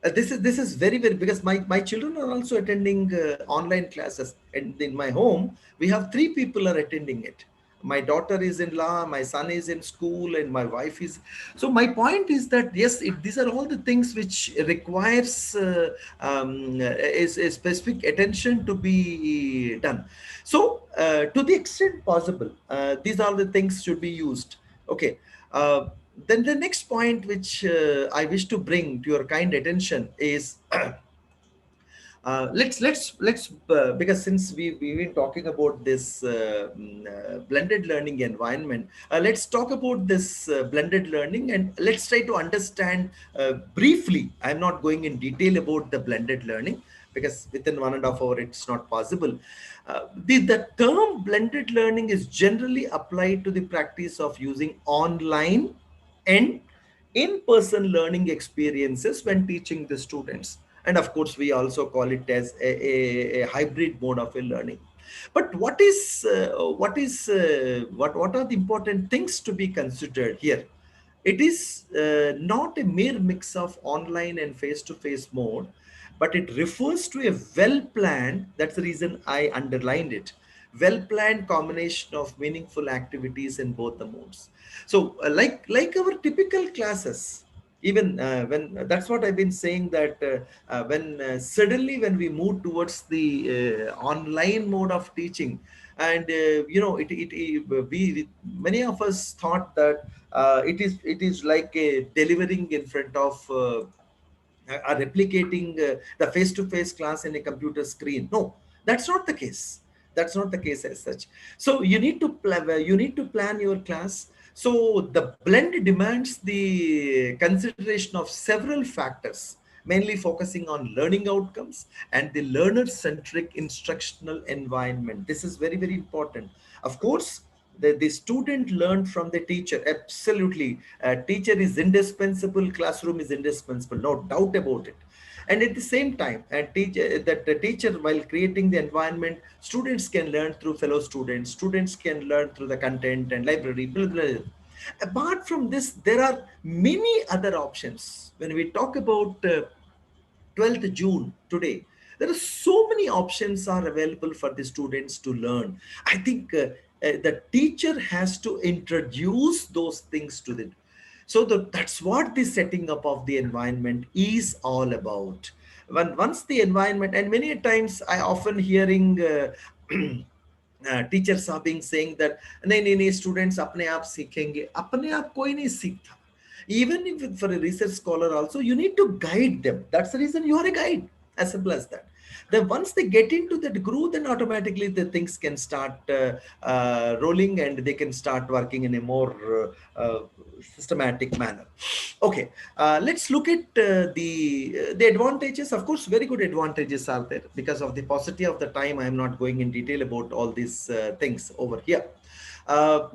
this is very because my children are also attending online classes, and in my home we have three people are attending it. My daughter is in law, my son is in school, and my wife is. So my point is that yes, these are all the things which requires is a specific attention to be done. So to the extent possible, these are the things should be used. Okay. Then the next point which I wish to bring to your kind attention is let's because since we've been talking about this blended learning environment, let's talk about this blended learning, and let's try to understand briefly. I'm not going in detail about the blended learning because within 1.5 hours it's not possible. The term blended learning is generally applied to the practice of using online and in-person learning experiences when teaching the students. And of course we also call it as a hybrid mode of a learning. But what are the important things to be considered here? It is not a mere mix of online and face-to-face mode, but it refers to a well-planned, that's the reason I underlined it, well-planned combination of meaningful activities in both the modes. So like our typical classes, even when that's what I've been saying, that when suddenly when we move towards the online mode of teaching, and we many of us thought that it is like a delivering in front of are replicating the face-to-face class in a computer screen. No, that's not the case. That's not the case as such. So you need to plan your class. So the blend demands the consideration of several factors, mainly focusing on learning outcomes and the learner centric instructional environment. This is very, very important. Of course, the student learned from the teacher. Absolutely. Teacher is indispensable, classroom is indispensable, no doubt about it. And at the same time, that the teacher, while creating the environment, students can learn through fellow students can learn through the content and library, blah, blah, blah. Apart from this, there are many other options. When we talk about 12th June today, there are so many options are available for the students to learn. I think the teacher has to introduce those things to them. So that's what the setting up of the environment is all about. Once the environment, and many times I often hearing teachers are being saying that नहीं नहीं students अपने आप सीखेंगे, अपने आप कोई नहीं सीखता. Even if for a research scholar also, you need to guide them. That's the reason you are a guide, as simple as that. Then once they get into that groove, then automatically the things can start rolling, and they can start working in a more systematic manner. Okay, let's look at the advantages. Of course, very good advantages are there. Because of the paucity of the time, I am not going in detail about all these things over here. While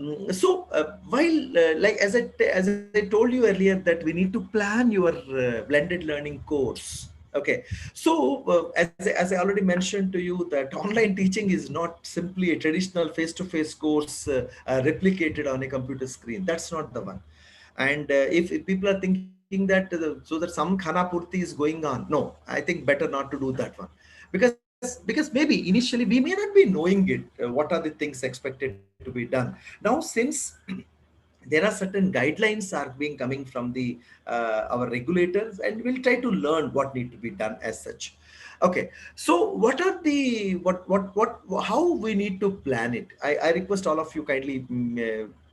like as I told you earlier, that we need to plan your blended learning course. Okay, so as I already mentioned to you, that online teaching is not simply a traditional face-to-face course replicated on a computer screen. That's not the one. And if people are thinking that so that some khana purti is going on, no, I think better not to do that one. Because maybe initially we may not be knowing it, what are the things expected to be done. Now, since there are certain guidelines are being coming from the our regulators, and we'll try to learn what need to be done as such. Okay, so what are the what how we need to plan it? I request all of you kindly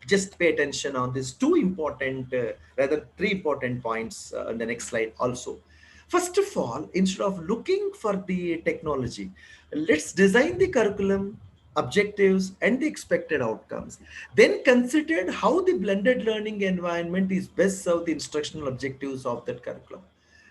just pay attention on these two important, rather three important points on the next slide also. First of all, instead of looking for the technology, let's design the curriculum, objectives, and the expected outcomes. Then consider how the blended learning environment is best serve the instructional objectives of that curriculum.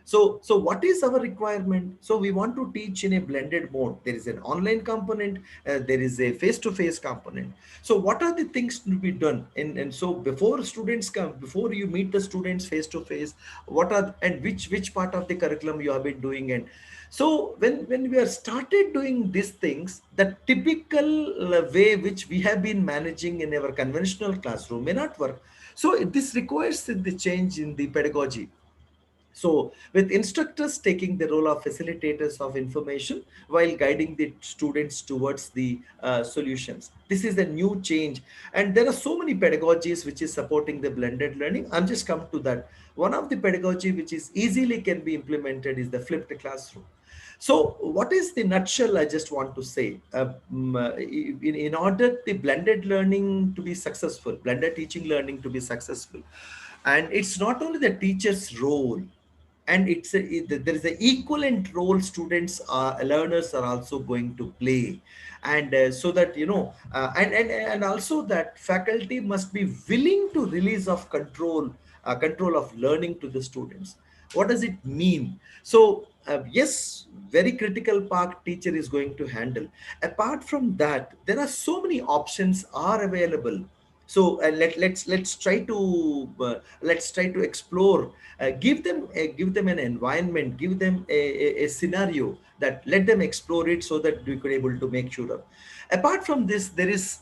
So what is our requirement? So we want to teach in a blended mode. There is an online component, there is a face-to-face component. So what are the things to be done? And so before students come, before you meet the students face-to-face, what are, and which part of the curriculum you have been doing. And so when we are started doing these things, the typical way which we have been managing in our conventional classroom may not work. So this requires the change in the pedagogy. So, with instructors taking the role of facilitators of information while guiding the students towards the solutions. This is a new change. And there are so many pedagogies which is supporting the blended learning. I'm just come to that. One of the pedagogy which is easily can be implemented is the flipped classroom. So what is the nutshell I just want to say? In order the blended learning to be successful, blended teaching learning to be successful, and it's not only the teacher's role, and there is an equivalent role students are, learners are also going to play. And so that and also that faculty must be willing to release of control of learning to the students. What does it mean? So yes, very critical part teacher is going to handle. Apart from that, there are so many options are available. So let's try to explore, give them an environment, give them a scenario, that let them explore it, so that we could able to make sure of. Apart from this, there is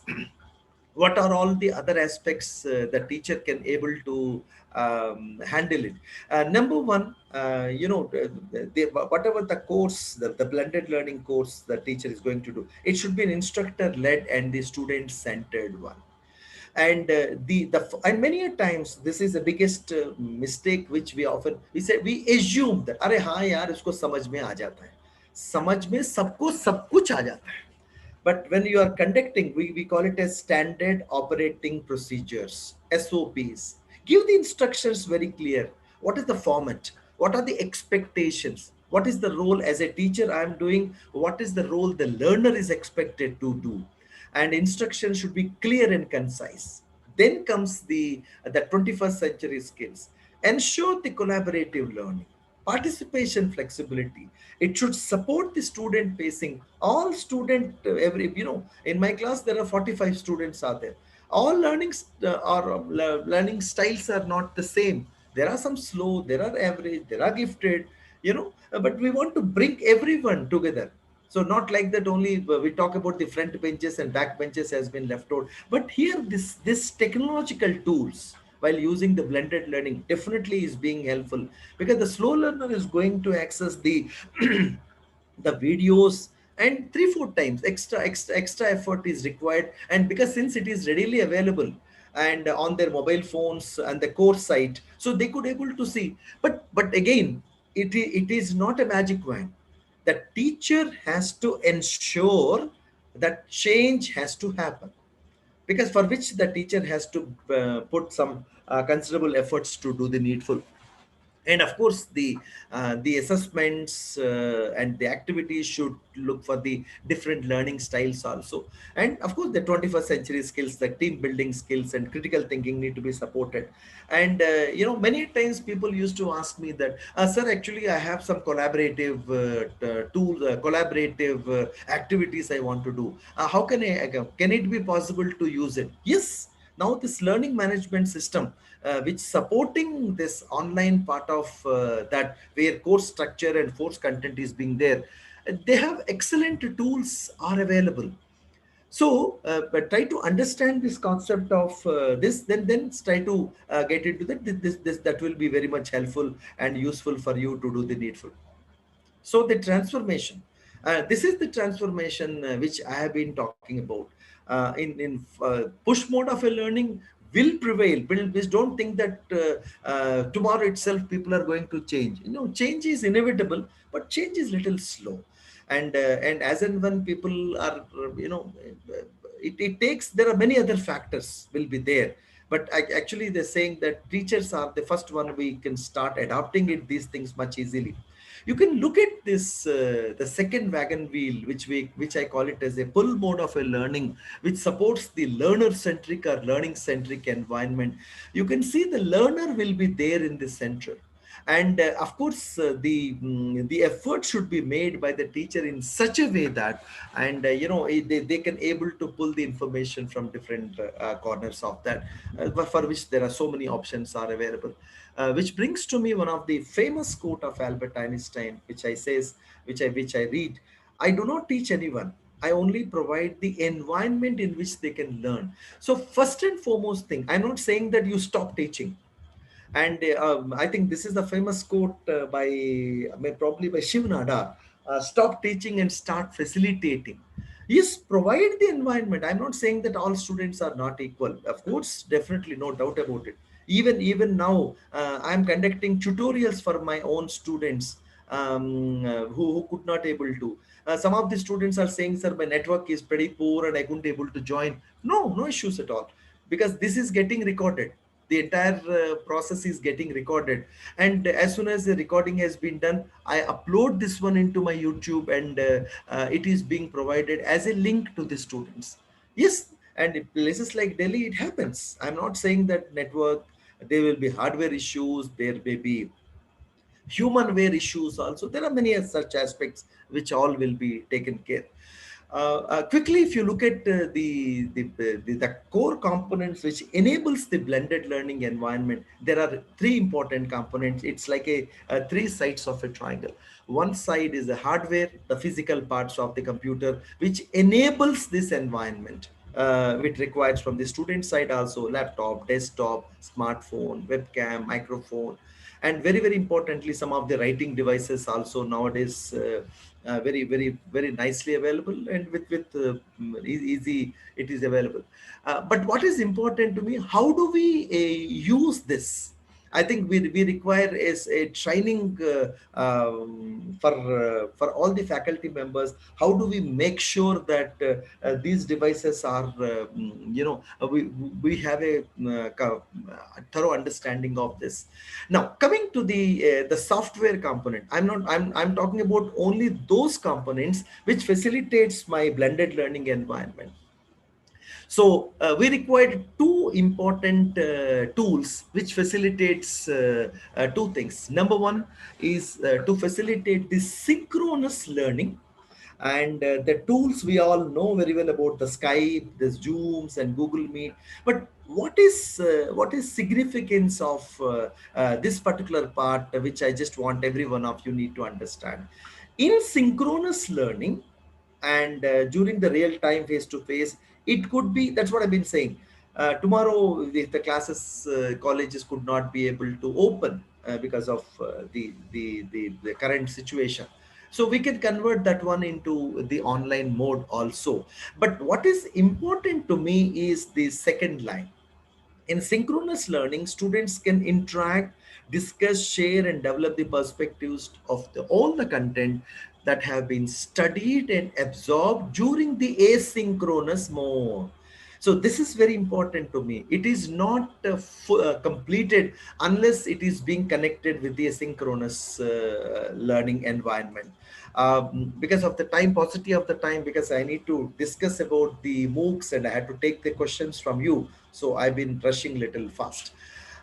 what are all the other aspects the teacher can able to handle it. Number one, whatever the course, the blended learning course the teacher is going to do, it should be an instructor led and the student centered one. And and many a times this is the biggest mistake which we assume that अरे हाँ यार इसको समझ में आ जाता है, समझ में सबको सब कुछ आ जाता है. But when you are conducting, we call it as standard operating procedures, SOPs. Give the instructions very clear. What is the format? What are the expectations? what is the role as a teacher I am doing, what is the role the learner is expected to do, and instruction should be clear and concise. Then comes the 21st century skills. Ensure the collaborative learning, participation, flexibility. It should support the student facing all student every, in my class there are 45 students are there. All learning styles are not the same. There are some slow, there are average, there are gifted, but we want to bring everyone together. So not like that only we talk about the front benches and back benches has been left out. But here this technological tools while using the blended learning definitely is being helpful, because the slow learner is going to access the the videos, and 3 4 times extra effort is required. And because since it is readily available and on their mobile phones and the course site, so they could able to see. But again, it is not a magic wand. The teacher has to ensure that change has to happen, because for which the teacher has to put some considerable efforts to do the needful. And of course the assessments and the activities should look for the different learning styles also. And of course the 21st century skills, the team building skills and critical thinking need to be supported. And many times people used to ask me that, sir, actually I have some collaborative tools, collaborative activities I want to do. How can it be possible to use it? Yes, now this learning management system which supporting this online part of that, where course structure and course content is being there, they have excellent tools are available. So but try to understand this concept of this, then try to get into that. This that will be very much helpful and useful for you to do the needful. So the transformation, this is the transformation which I have been talking about. In push mode of a learning will prevail. Please don't think that tomorrow itself people are going to change. Change is inevitable, but change is little slow. And as and when people are, it takes, there are many other factors will be there. But actually they're saying that teachers are the first one we can start adopting it, these things much easily. You can look at this the second wagon wheel, which I call it as a pull mode of a learning, which supports the learner centric or learning centric environment. You can see the learner will be there in the center. And of course the effort should be made by the teacher in such a way that, and they can able to pull the information from different corners of that, for which there are so many options are available. Which brings to me one of the famous quote of Albert Einstein, which I read: "I do not teach anyone. I only provide the environment in which they can learn." So first and foremost thing, I'm not saying that you stop teaching. And I think this is the famous quote probably by Shivnada: stop teaching and start facilitating. Yes, provide the environment. I'm not saying that all students are not equal. Of course, definitely, no doubt about it. Even now, I'm conducting tutorials for my own students who could not able to. Some of the students are saying, sir, my network is pretty poor and I couldn't able to join. No issues at all, because this is getting recorded. The entire process is getting recorded, and as soon as the recording has been done, I upload this one into my YouTube, and it is being provided as a link to the students. Yes, and in places like Delhi it happens. I'm not saying that network, there will be hardware issues, there may be human wear issues also. There are many such aspects which all will be taken care. Quickly, if you look at the core components which enables the blended learning environment, there are three important components. It's like a three sides of a triangle. One side is the hardware, the physical parts of the computer, which enables this environment, which requires from the student side also laptop, desktop, smartphone, webcam, microphone, and very importantly some of the writing devices also nowadays very nicely available, and with easy it is available. But what is important to me, how do we use this? I think we require is a training for all the faculty members. How do we make sure that these devices are, we have a thorough understanding of this. Now, coming to the software component, I'm talking about only those components which facilitates my blended learning environment. So we required two important tools which facilitates two things. Number one is to facilitate this synchronous learning, and the tools we all know very well about, the Skype, the Zooms and Google Meet. But what is significance of this particular part, which I just want every one of you need to understand. In synchronous learning, and during the real time face to face, it could be, that's what I've been saying. Tomorrow if the classes, colleges could not be able to open because of the current situation, so we can convert that one into the online mode also. But what is important to me is the second line. In synchronous learning, students can interact, discuss, share, and develop the perspectives of all the content that have been studied and absorbed during the asynchronous mode. So this is very important to me. It is not completed unless it is being connected with the asynchronous learning environment. Because of the time, paucity of the time, because I need to discuss about the MOOCs and I had to take the questions from you. So I've been rushing little fast.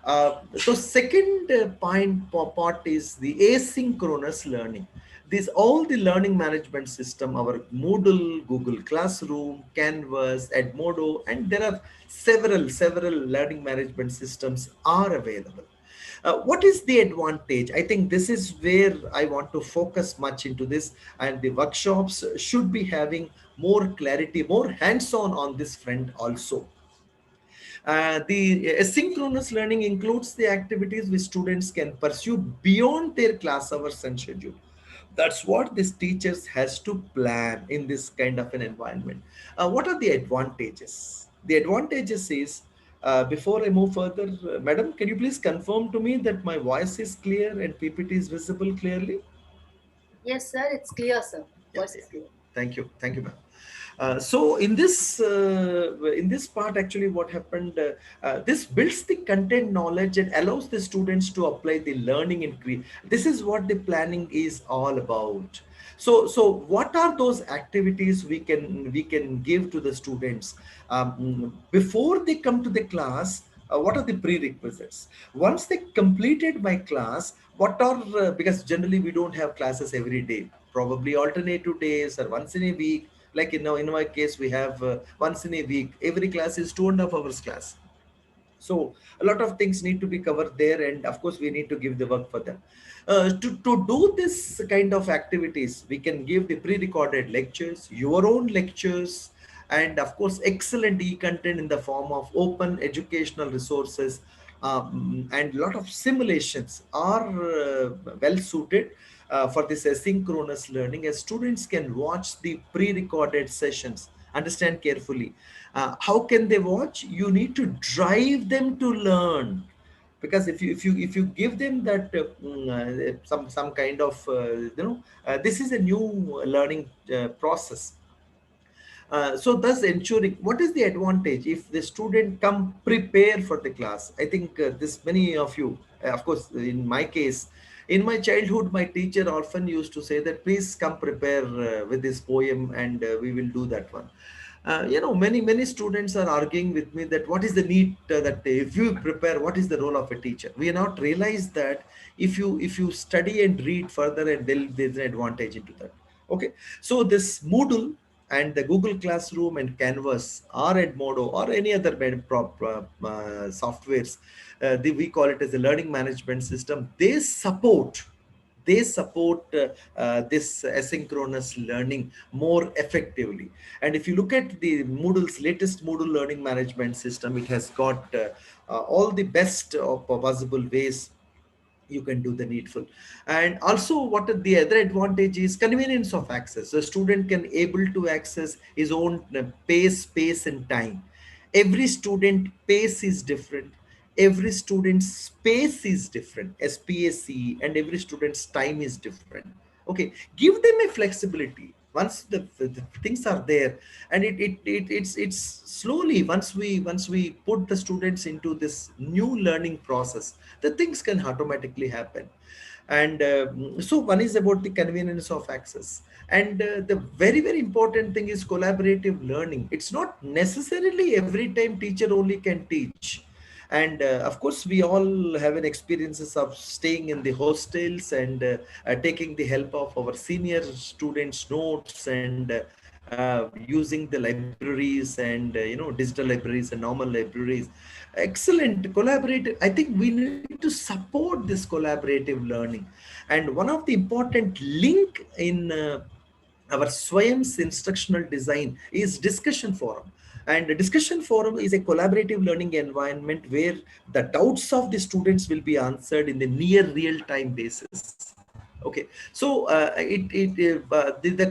So second part is the asynchronous learning. These all the learning management system, our Moodle, Google Classroom, Canvas, Edmodo, and there are several learning management systems are available. What is the advantage? I think this is where I want to focus much into this, and the workshops should be having more clarity, more hands-on on this front also. The asynchronous learning includes the activities which students can pursue beyond their class hours and schedule. That's what this teachers has to plan in this kind of an environment. What are the advantages? The advantages is, before I move further, madam, can you please confirm to me that my voice is clear and PPT is visible clearly? Yes, sir. It's clear, sir. Yeah, Voice yeah. is clear. Thank you, ma'am. So in this part, actually, what happened? This builds the content knowledge and allows the students to apply the learning and create. This is what the planning is all about. So what are those activities we can give to the students before they come to the class? What are the prerequisites? Once they completed my class, what are because generally we don't have classes every day, probably alternative days or once in a week. Like in my case, we have once in a week. Every class is 2.5 hours class. So a lot of things need to be covered there, and of course we need to give the work for them. To do this kind of activities, we can give the pre-recorded lectures, your own lectures, and of course excellent e-content in the form of open educational resources, and a lot of simulations are well suited for this asynchronous learning, as students can watch the pre-recorded sessions, understand carefully. How can they watch? You need to drive them to learn, because if you give them that some kind of this is a new learning process. So thus ensuring, what is the advantage if the student come prepare for the class? I think this many of you, of course, in my case, in my childhood, my teacher often used to say that please come prepare with this poem, and we will do that one. Many students are arguing with me that what is the need that if you prepare, what is the role of a teacher? We have not realized that if you study and read further, and there's an advantage into that. Okay, so this Moodle and the Google Classroom and Canvas or Edmodo or any other softwares, we call it as a learning management system. They support this asynchronous learning more effectively. And if you look at the Moodle's latest Moodle learning management system, it has got all the best of possible ways you can do the needful. And also, what are the other advantage is convenience of access. The student can able to access his own pace, space and time. Every student pace is different, every student's space is different, SPAC, and every student's time is different. Okay, give them a flexibility. Once the things are there, and it's slowly, once we put the students into this new learning process, the things can automatically happen. And so one is about the convenience of access, and the very very important thing is collaborative learning. It's not necessarily every time teacher only can teach. And of course we all have an experiences of staying in the hostels, and taking the help of our senior students notes, and using the libraries, and digital libraries and normal libraries. Excellent collaborative. I think we need to support this collaborative learning. And one of the important link in our Swayam's instructional design is discussion forum. And the discussion forum is a collaborative learning environment where the doubts of the students will be answered in the near real time basis. Okay, so the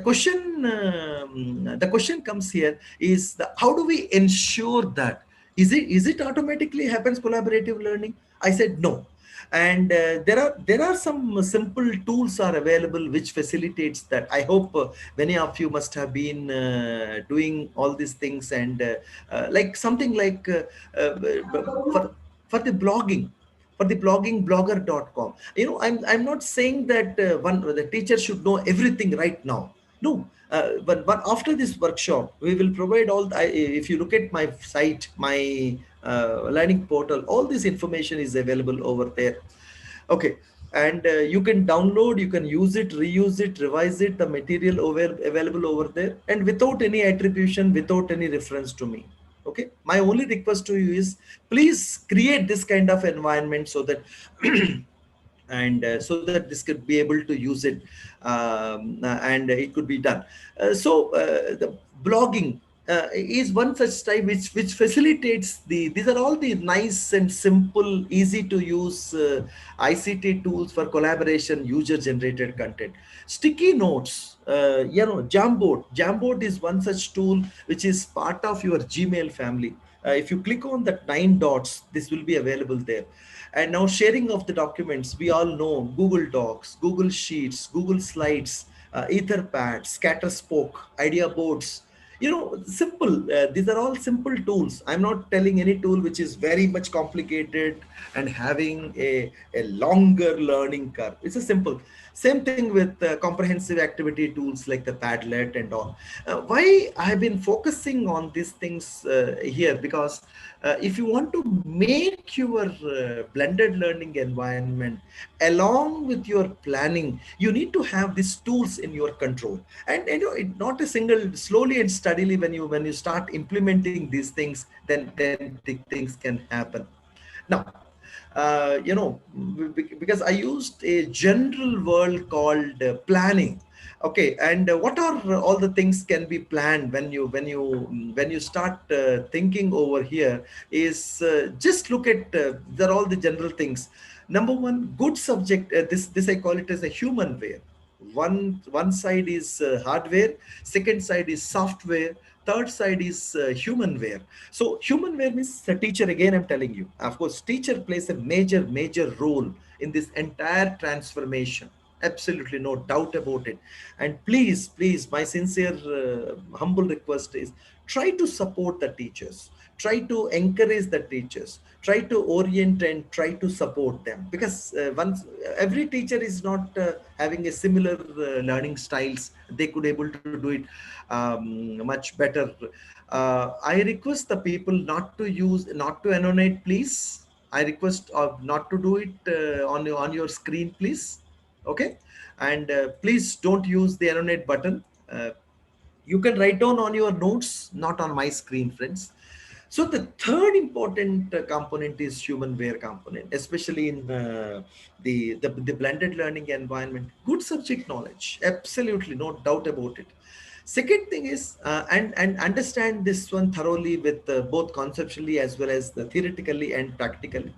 question comes here is how do we ensure that, is it automatically happens collaborative learning? I said no. And there are some simple tools are available which facilitates that. I hope many of you must have been doing all these things, and like something like for for the blogging, blogger.com. I'm not saying that one the teacher should know everything right now. No, but after this workshop we will provide all if you look at my site, my learning portal, all this information is available over there. Okay, and you can download, you can use it, reuse it, revise it, the material available over there, and without any attribution, without any reference to me. Okay, my only request to you is please create this kind of environment so that and so that this could be able to use it, and it could be done. The blogging is one such type which facilitates these are all the nice and simple, easy to use ICT tools for collaboration, user generated content. Sticky notes, Jamboard is one such tool which is part of your Gmail family. If you click on that 9 dots, this will be available there. And now sharing of the documents, we all know Google Docs, Google Sheets, Google Slides, Etherpad, Scatterspoke, Idea Boards. Simple. These are all simple tools. I'm not telling any tool which is very much complicated and having a longer learning curve. It's a simple. Same thing with comprehensive activity tools like the Padlet and all. Why I've been focusing on these things here, because if you want to make your blended learning environment along with your planning, you need to have these tools in your control. And not a single, slowly and steadily, when you start implementing these things, then the things can happen. Now, because I used a general word called planning. Okay, and what are all the things can be planned when you start thinking over here is just look at they're all the general things. Number one, good subject. This I call it as a humanware. One side is hardware, second side is software, third side is humanware. So humanware means the teacher, again I'm telling you, of course teacher plays a major role in this entire transformation. Absolutely no doubt about it. And please, my sincere humble request is, try to support the teachers, try to encourage the teachers, try to orient and try to support them, because once every teacher is not having a similar learning styles, they could able to do it much better. I request the people not to annotate, please. I request not to do it on your screen, please. Okay, and please don't use the annotate button. You can write down on your notes, not on my screen, friends. So the third important component is humanware component, especially in the blended learning environment. Good subject knowledge, absolutely no doubt about it. Second thing is, and understand this one thoroughly with both conceptually as well as the theoretically and practically.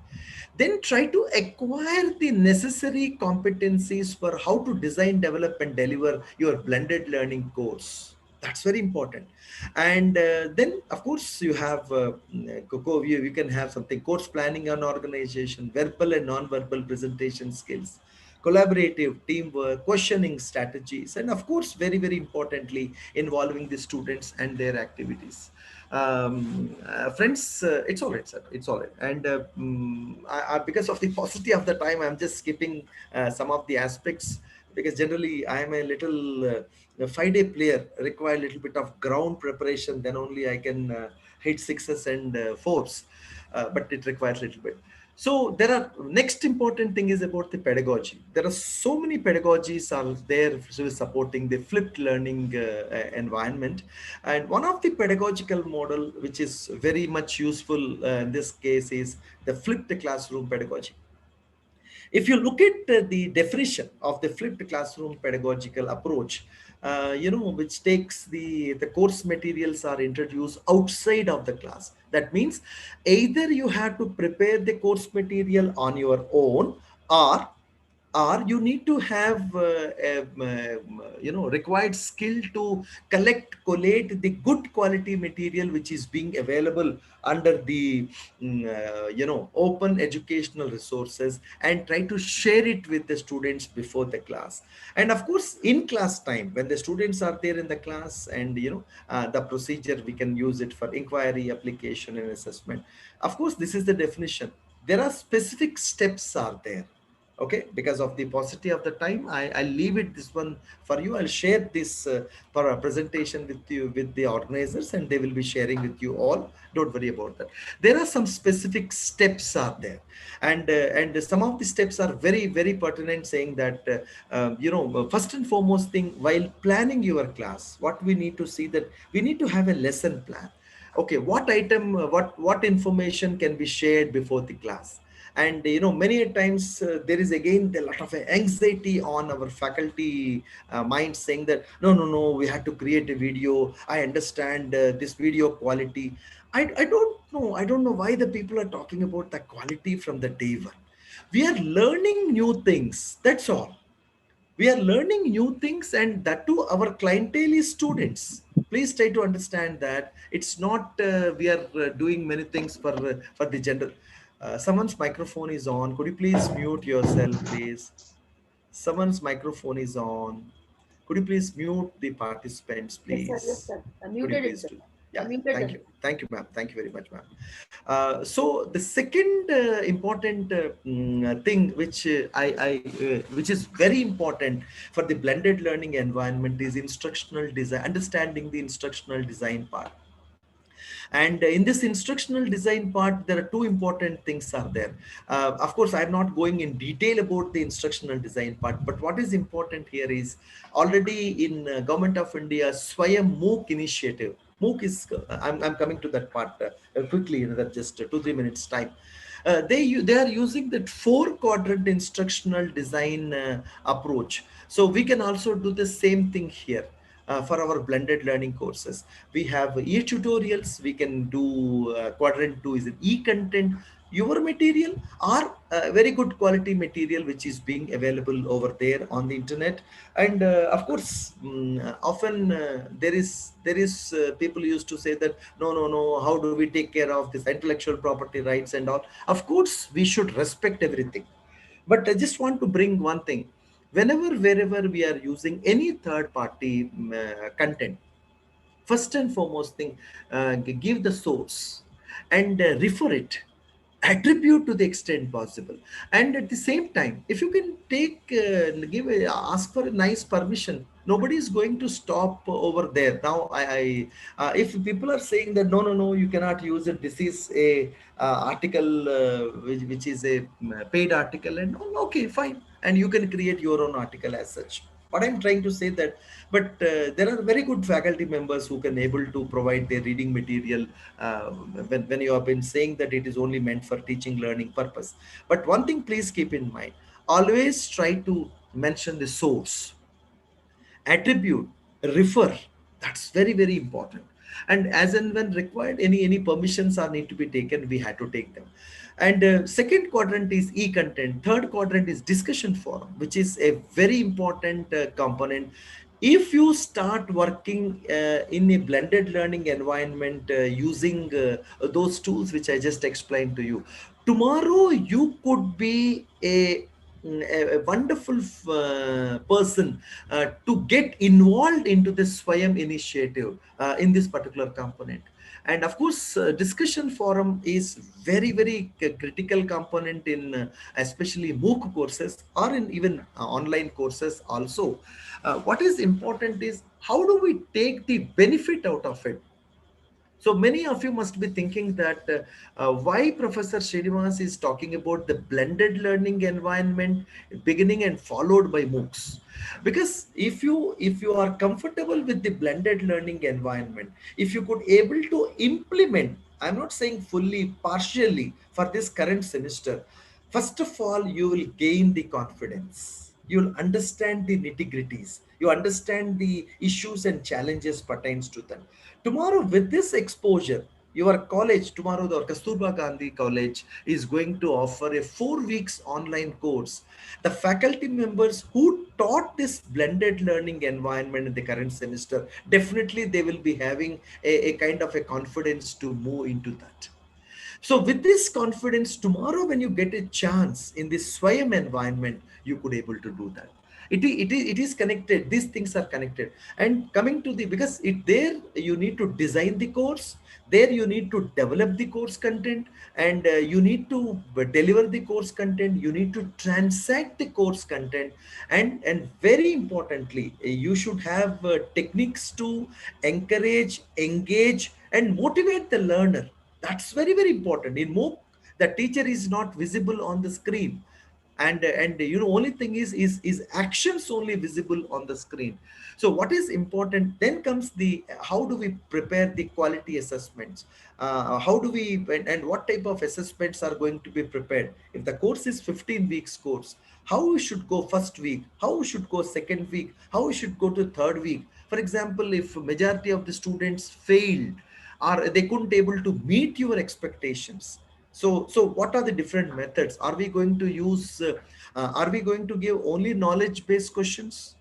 Then try to acquire the necessary competencies for how to design, develop, and deliver your blended learning course. That's very important. And then of course you have you can have something, course planning and organization, verbal and non-verbal presentation skills, collaborative teamwork, questioning strategies, and of course very importantly involving the students and their activities. Friends, it's all right, sir, it's all right. And because of the paucity of the time, I'm just skipping some of the aspects, because generally I am a little a 5-day player, require a little bit of ground preparation, then only I can hit sixes and fours, but it requires a little bit. So there are, next important thing is about the pedagogy. There are so many pedagogies are there supporting the flipped learning environment. And one of the pedagogical model which is very much useful in this case is the flipped classroom pedagogy. If you look at the definition of the flipped classroom pedagogical approach, which takes the course materials are introduced outside of the class. That means either you have to prepare the course material on your own, or you need to have required skill to collate the good quality material which is being available under the open educational resources, and try to share it with the students before the class. And of course in class time, when the students are there in the class, and the procedure, we can use it for inquiry, application, and assessment. Of course, this is the definition. There are specific steps are there. Okay, because of the paucity of the time, I'll leave it this one for you. I'll share this for a presentation with you, with the organizers, and they will be sharing with you all. Don't worry about that. There are some specific steps are there, and some of the steps are very pertinent, saying that first and foremost thing, while planning your class, what we need to see, that we need to have a lesson plan. Okay, what item, what information can be shared before the class. And many a times there is again a lot of anxiety on our faculty mind, saying that no, we have to create a video. I understand this video quality. I don't know why the people are talking about the quality from the day one. We are learning new things, that's all. We are learning new things, and that too our clientele is students. Please try to understand that it's not we are doing many things for the general. Someone's microphone is on, could you please mute yourself, please? Someone's microphone is on, could you please mute the participants, Yes, please? sir. I Could you muted it, please sir. do? I Yeah, muted thank them. you. Thank you, ma'am. Thank you very much, ma'am. So the second important thing which is very important for the blended learning environment is instructional design, understanding the instructional design part. And in this instructional design part, there are two important things are there. Of course, I'm not going in detail about the instructional design part, but what is important here is, already in Government of India Swayam MOOC initiative. MOOC is, I'm coming to that part quickly in that just 2-3 minutes time. They are using that 4 quadrant instructional design approach. So we can also do the same thing here. For our blended learning courses, we have e-tutorials. We can do quadrant 2 is an e-content, your material, or very good quality material which is being available over there on the internet. And of course, often there is people used to say that no, how do we take care of this intellectual property rights and all. Of course we should respect everything, but I just want to bring one thing. Wherever we are using any third party content, first and foremost thing, give the source, and refer it, attribute to the extent possible. And at the same time, if you can ask for a nice permission, nobody is going to stop over there. Now if people are saying that no, you cannot use it, this is a article which is a paid article, and okay, fine, and you can create your own article as such. What I'm trying to say that, but there are very good faculty members who can able to provide their reading material when you have been saying that it is only meant for teaching learning purpose. But one thing please keep in mind, always try to mention the source, attribute, refer. That's very important. And as and when required, any permissions are need to be taken, we had to take them. And second quadrant is e-content, third quadrant is discussion forum, which is a very important component. if you start working in a blended learning environment using those tools which I just explained to you, tomorrow you could be a wonderful person to get involved into this Swayam initiative in this particular component. And of course, discussion forum is very critical component in especially MOOC courses or in even online courses also. What is important is how do we take the benefit out of it. So many of you must be thinking that why Professor Srinivas is talking about the blended learning environment beginning and followed by MOOCs. Because if you are comfortable with the blended learning environment, if you could able to implement, I'm not saying fully, partially for this current semester, first of all, you will gain the confidence. You'll understand the nitty-gritties. You understand the issues and challenges pertains to them. Tomorrow, with this exposure, your college, tomorrow the Kasturba Gandhi College is going to offer a 4 weeks online course. The faculty members who taught this blended learning environment in the current semester, definitely they will be having a kind of a confidence to move into that. So with this confidence, tomorrow when you get a chance in this Swayam environment, you could able to do that. It is connected. These things are connected. And coming to the, because it there you need to design the course, there you need to develop the course content, and you need to deliver the course content, you need to transact the course content, and very importantly, you should have techniques to encourage, engage, and motivate the learner. That's very important. In MOOC, the teacher is not visible on the screen, and only thing is actions only visible on the screen. So what is important then comes the how do we prepare the quality assessments, how do we, and what type of assessments are going to be prepared. If the course is 15 weeks course, how we should go first week, how we should go second week, how we should go to third week. For example, if majority of the students failed or they couldn't able to meet your expectations, so what are the different methods? Are we going to use are we going to give only knowledge based questions,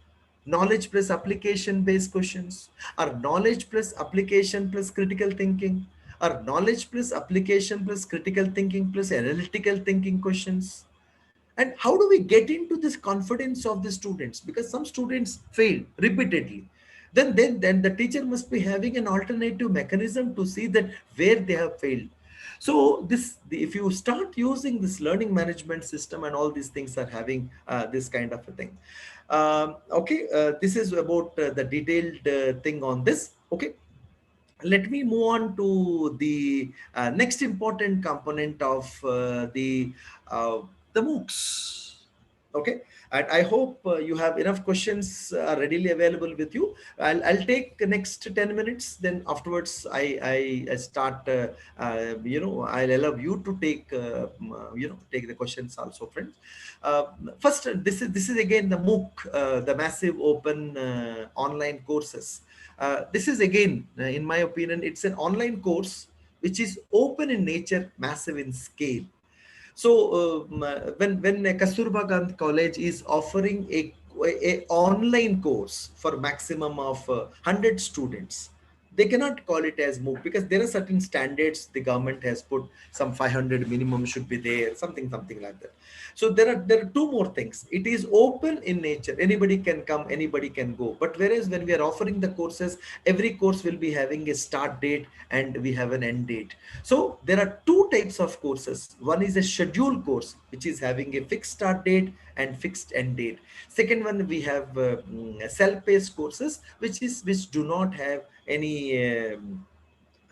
knowledge plus application based questions, or knowledge plus application plus critical thinking, or knowledge plus application plus critical thinking plus analytical thinking questions? And how do we get into this confidence of the students? Because some students fail repeatedly, then the teacher must be having an alternative mechanism to see that where they have failed. So if you start using this learning management system, and all these things are having this kind of a thing. Okay, this is about the detailed thing on this. Okay, let me move on to the next important component of uh, the MOOCs. Okay, and I hope you have enough questions readily available with you. I'll take the next 10 minutes. Then afterwards, I start. I'll allow you to take take the questions also, friends. Uh, First, this is again the MOOC, the massive open online courses. This is again, in my opinion, it's an online course which is open in nature, massive in scale. So when Kasturba Gandhi College is offering a online course for maximum of 100 students, they cannot call it as MOOC because there are certain standards the government has put. Some 500 minimum should be there, something like that. So there are two more things. It is open in nature. Anybody can come, anybody can go. But whereas when we are offering the courses, every course will be having a start date and we have an end date. So there are two types of courses. One is a scheduled course, which is having a fixed start date and fixed end date. Second one, we have self-paced courses, which do not have any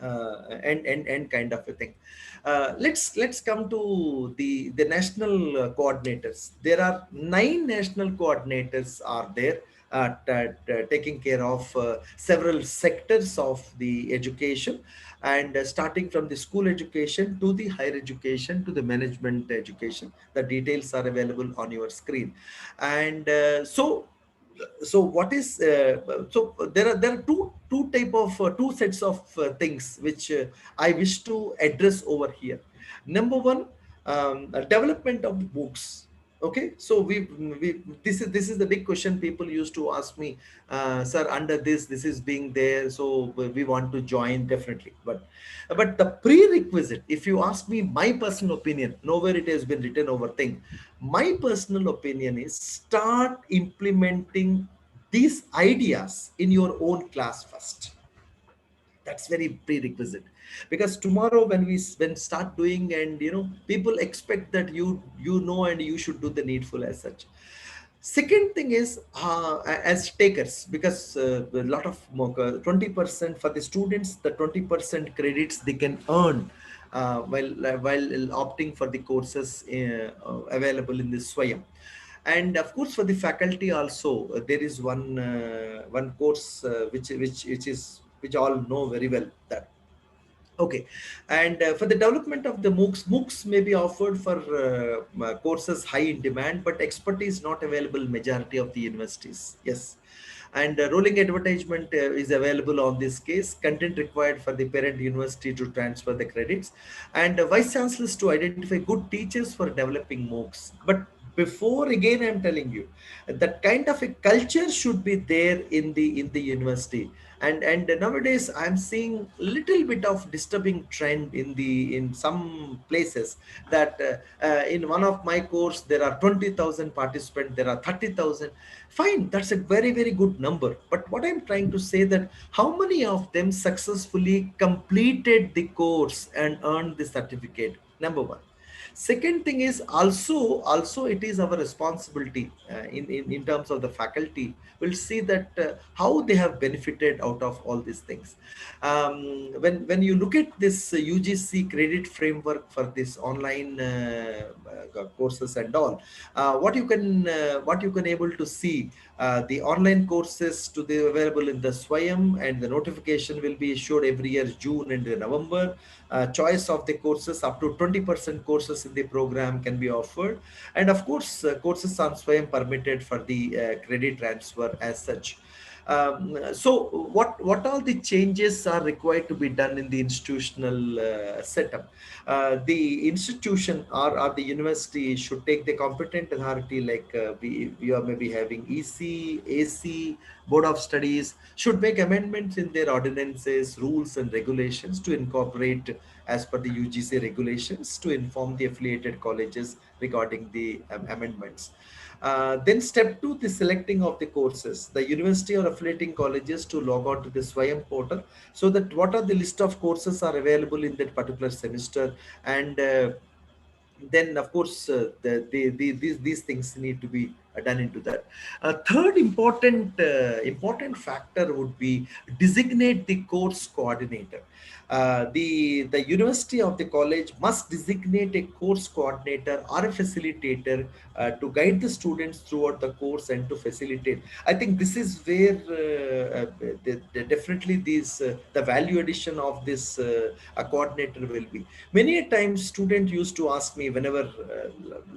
and kind of a thing. Let's come to the national coordinators. There are 9 national coordinators are there, taking care of several sectors of the education, and starting from the school education to the higher education to the management education. The details are available on your screen. And so what is so there are two sets of things which I wish to address over here. Number one, development of books. Okay, so we this is the big question people used to ask me, sir, under this is being there, so we want to join definitely. But the prerequisite, if you ask me my personal opinion, nowhere it has been written over thing. My personal opinion is start implementing these ideas in your own class first. That's very prerequisite, because tomorrow when start doing, and people expect that you know and you should do the needful as such. Second thing is, as takers, because a lot of 20% for the students, the 20% credits they can earn while opting for the courses available in this Swayam. And of course, for the faculty also, there is one course which all know very well that. Okay, and for the development of the MOOCs may be offered for courses high in demand, but expertise not available in majority of the universities. Yes, and rolling advertisement is available on this case. Content required for the parent university to transfer the credits, and vice chancellors to identify good teachers for developing MOOCs. But before, again, I'm telling you that kind of a culture should be there in the university. And nowadays I'm seeing little bit of disturbing trend in some places, that in one of my course there are 20,000 participants, there are 30,000. Fine, that's a very very good number, but what I'm trying to say that how many of them successfully completed the course and earned the certificate? Number one. Second thing is, also it is our responsibility, in terms of the faculty, we'll see that how they have benefited out of all these things. When you look at this UGC credit framework for this online courses and all, what you can able to see, the online courses to the available in the Swayam, and the notification will be issued every year June and November. Choice of the courses, up to 20% courses in the program can be offered, and of course courses on Swayam permitted for the credit transfer as such. So what all the changes are required to be done in the institutional setup? The institution or the university should take the competent authority, like we are maybe having EC, AC, Board of Studies, should make amendments in their ordinances, rules and regulations to incorporate as per the UGC regulations, to inform the affiliated colleges regarding the amendments. Then step two, the selecting of the courses. The university or affiliating colleges to log on to the Swayam portal, so that what are the list of courses are available in that particular semester, and then of course these things need to be done into that. Third important factor would be designate the course coordinator. The university of the college must designate a course coordinator or a facilitator to guide the students throughout the course and to facilitate. I think this is where definitely the value addition of this a coordinator will be. Many a times student used to ask me, whenever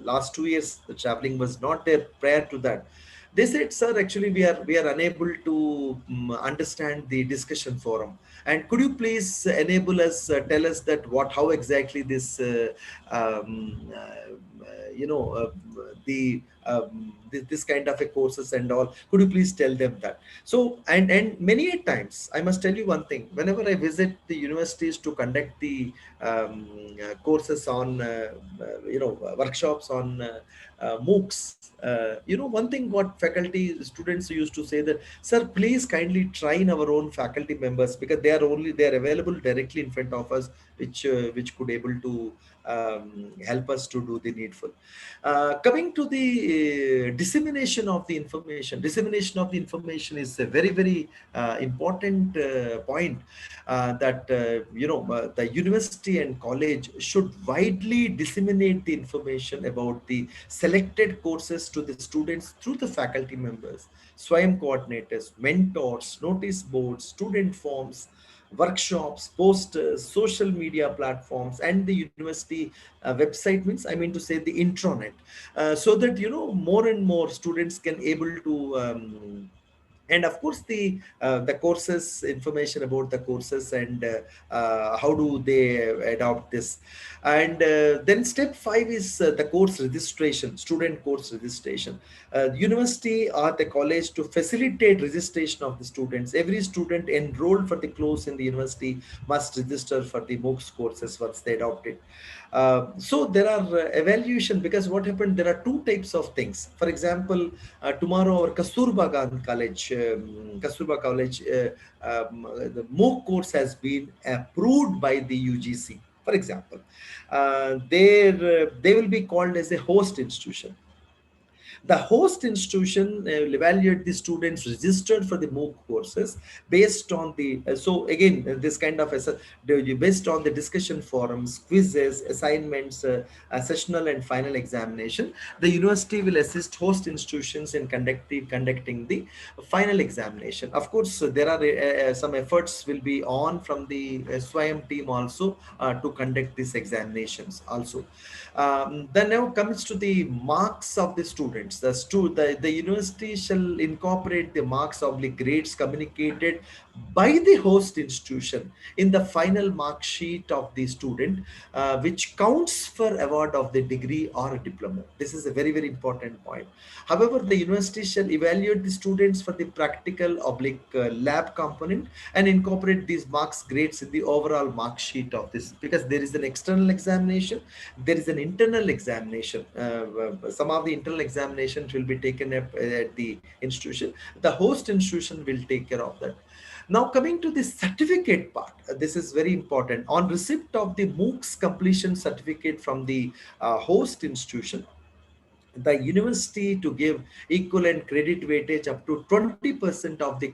last 2 years the traveling was not there, prior to that, they said, sir, actually we are unable to understand the discussion forum, and could you please enable us, tell us that what how exactly this um, you know the this kind of a courses and all, could you please tell them that? So and many a times I must tell you one thing, whenever I visit the universities to conduct the courses on workshops on MOOCs, one thing what faculty students used to say that, sir, please kindly train our own faculty members, because they are available directly in front of us, which could able to help us to do the needful. Coming to the dissemination of the information is a very very important point, that the university and college should widely disseminate the information about the selected courses to the students through the faculty members, Swayam coordinators, mentors, notice boards, student forms, workshops, posters, social media platforms, and the university website, means I mean to say the intranet, so that more and more students can able to and of course the courses, information about the courses, and how do they adopt this. And then step 5 is the course registration, student course registration. University or the college to facilitate registration of the students. Every student enrolled for the course in the university must register for the MOOCs courses once they adopt it. So there are evaluation, because what happened, there are two types of things. For example, tomorrow our Kasturba College, the MOOC course has been approved by the UGC. For example, they will be called as a host institution. The host institution will evaluate the students registered for the MOOC courses based on the, so again, this kind of, based on the discussion forums, quizzes, assignments, sessional and final examination. The university will assist host institutions in conducting the final examination. Of course, there are some efforts will be on from the SYM team also to conduct these examinations also. Then now comes to the marks of the students. The university shall incorporate the marks of the grades communicated by the host institution in the final mark sheet of the student, which counts for award of the degree or a diploma. This is a very, very important point. However, the university shall evaluate the students for the practical oblique lab component and incorporate these marks grades in the overall mark sheet of this, because there is an external examination, there is an internal examination. Some of the internal examinations will be taken up at the institution. The host institution will take care of that. Now coming to the certificate part, this is very important. On receipt of the MOOCs completion certificate from the host institution, the university to give equivalent credit weightage up to 20% of the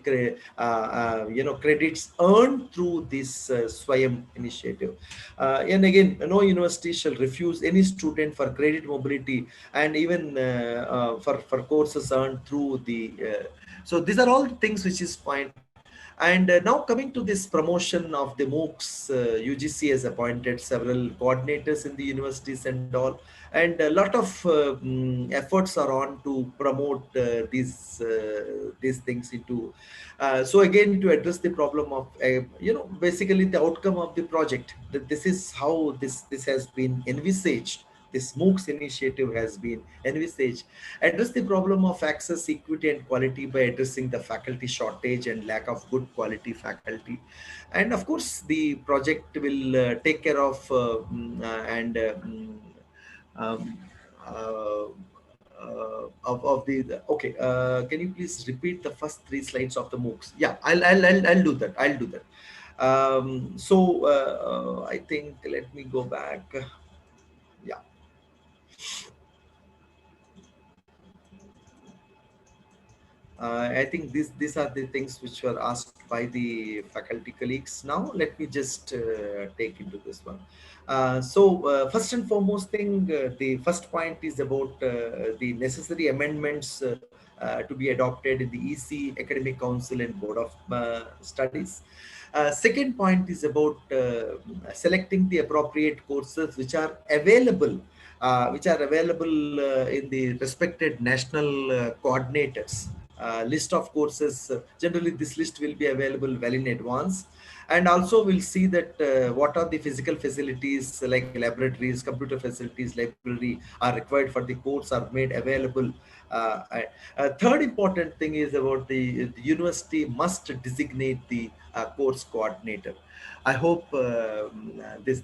credits earned through this Swayam initiative. And again, no university shall refuse any student for credit mobility, and even for courses earned through the so these are all things which is fine. And now coming to this promotion of the MOOCs, UGC has appointed several coordinators in the universities and all, and a lot of efforts are on to promote these things into. So again, to address the problem of basically the outcome of the project, that this is how this has been envisaged. This MOOCs initiative has been envisaged. Address the problem of access, equity, and quality by addressing the faculty shortage and lack of good quality faculty. And of course, the project will take care of and um, uh, of the okay. Can you please repeat the first 3 slides of the MOOCs? Yeah, I'll do that. I'll do that. I think, let me go back. Yeah. I think these are the things which were asked by the faculty colleagues. Now let me just take into this one. First and foremost thing, the first point is about the necessary amendments to be adopted in the EC, Academic Council, and Board of Studies. Second point is about selecting the appropriate courses which are available in the respected national coordinators. List of courses. Generally, this list will be available well in advance, and also we'll see that what are the physical facilities like laboratories, computer facilities, library are required for the course are made available. Third important thing is about the university must designate the course coordinator. I hope this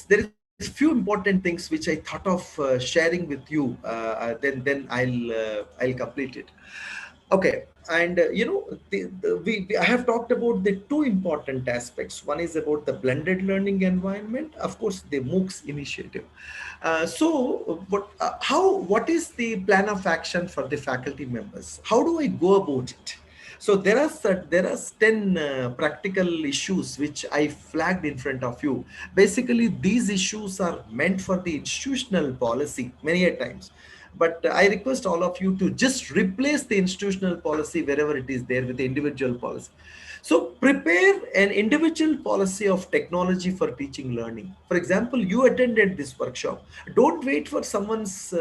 there is few important things which I thought of sharing with you. Then I'll complete it. Okay, and I have talked about the two important aspects. One is about the blended learning environment, of course, the MOOCs initiative. What is the plan of action for the faculty members? How do I go about it? So there are 10 practical issues which I flagged in front of you. Basically, these issues are meant for the institutional policy many a times. But I request all of you to just replace the institutional policy wherever it is there with the individual policy. So prepare an individual policy of technology for teaching learning. For example, you attended this workshop. Don't wait for someone's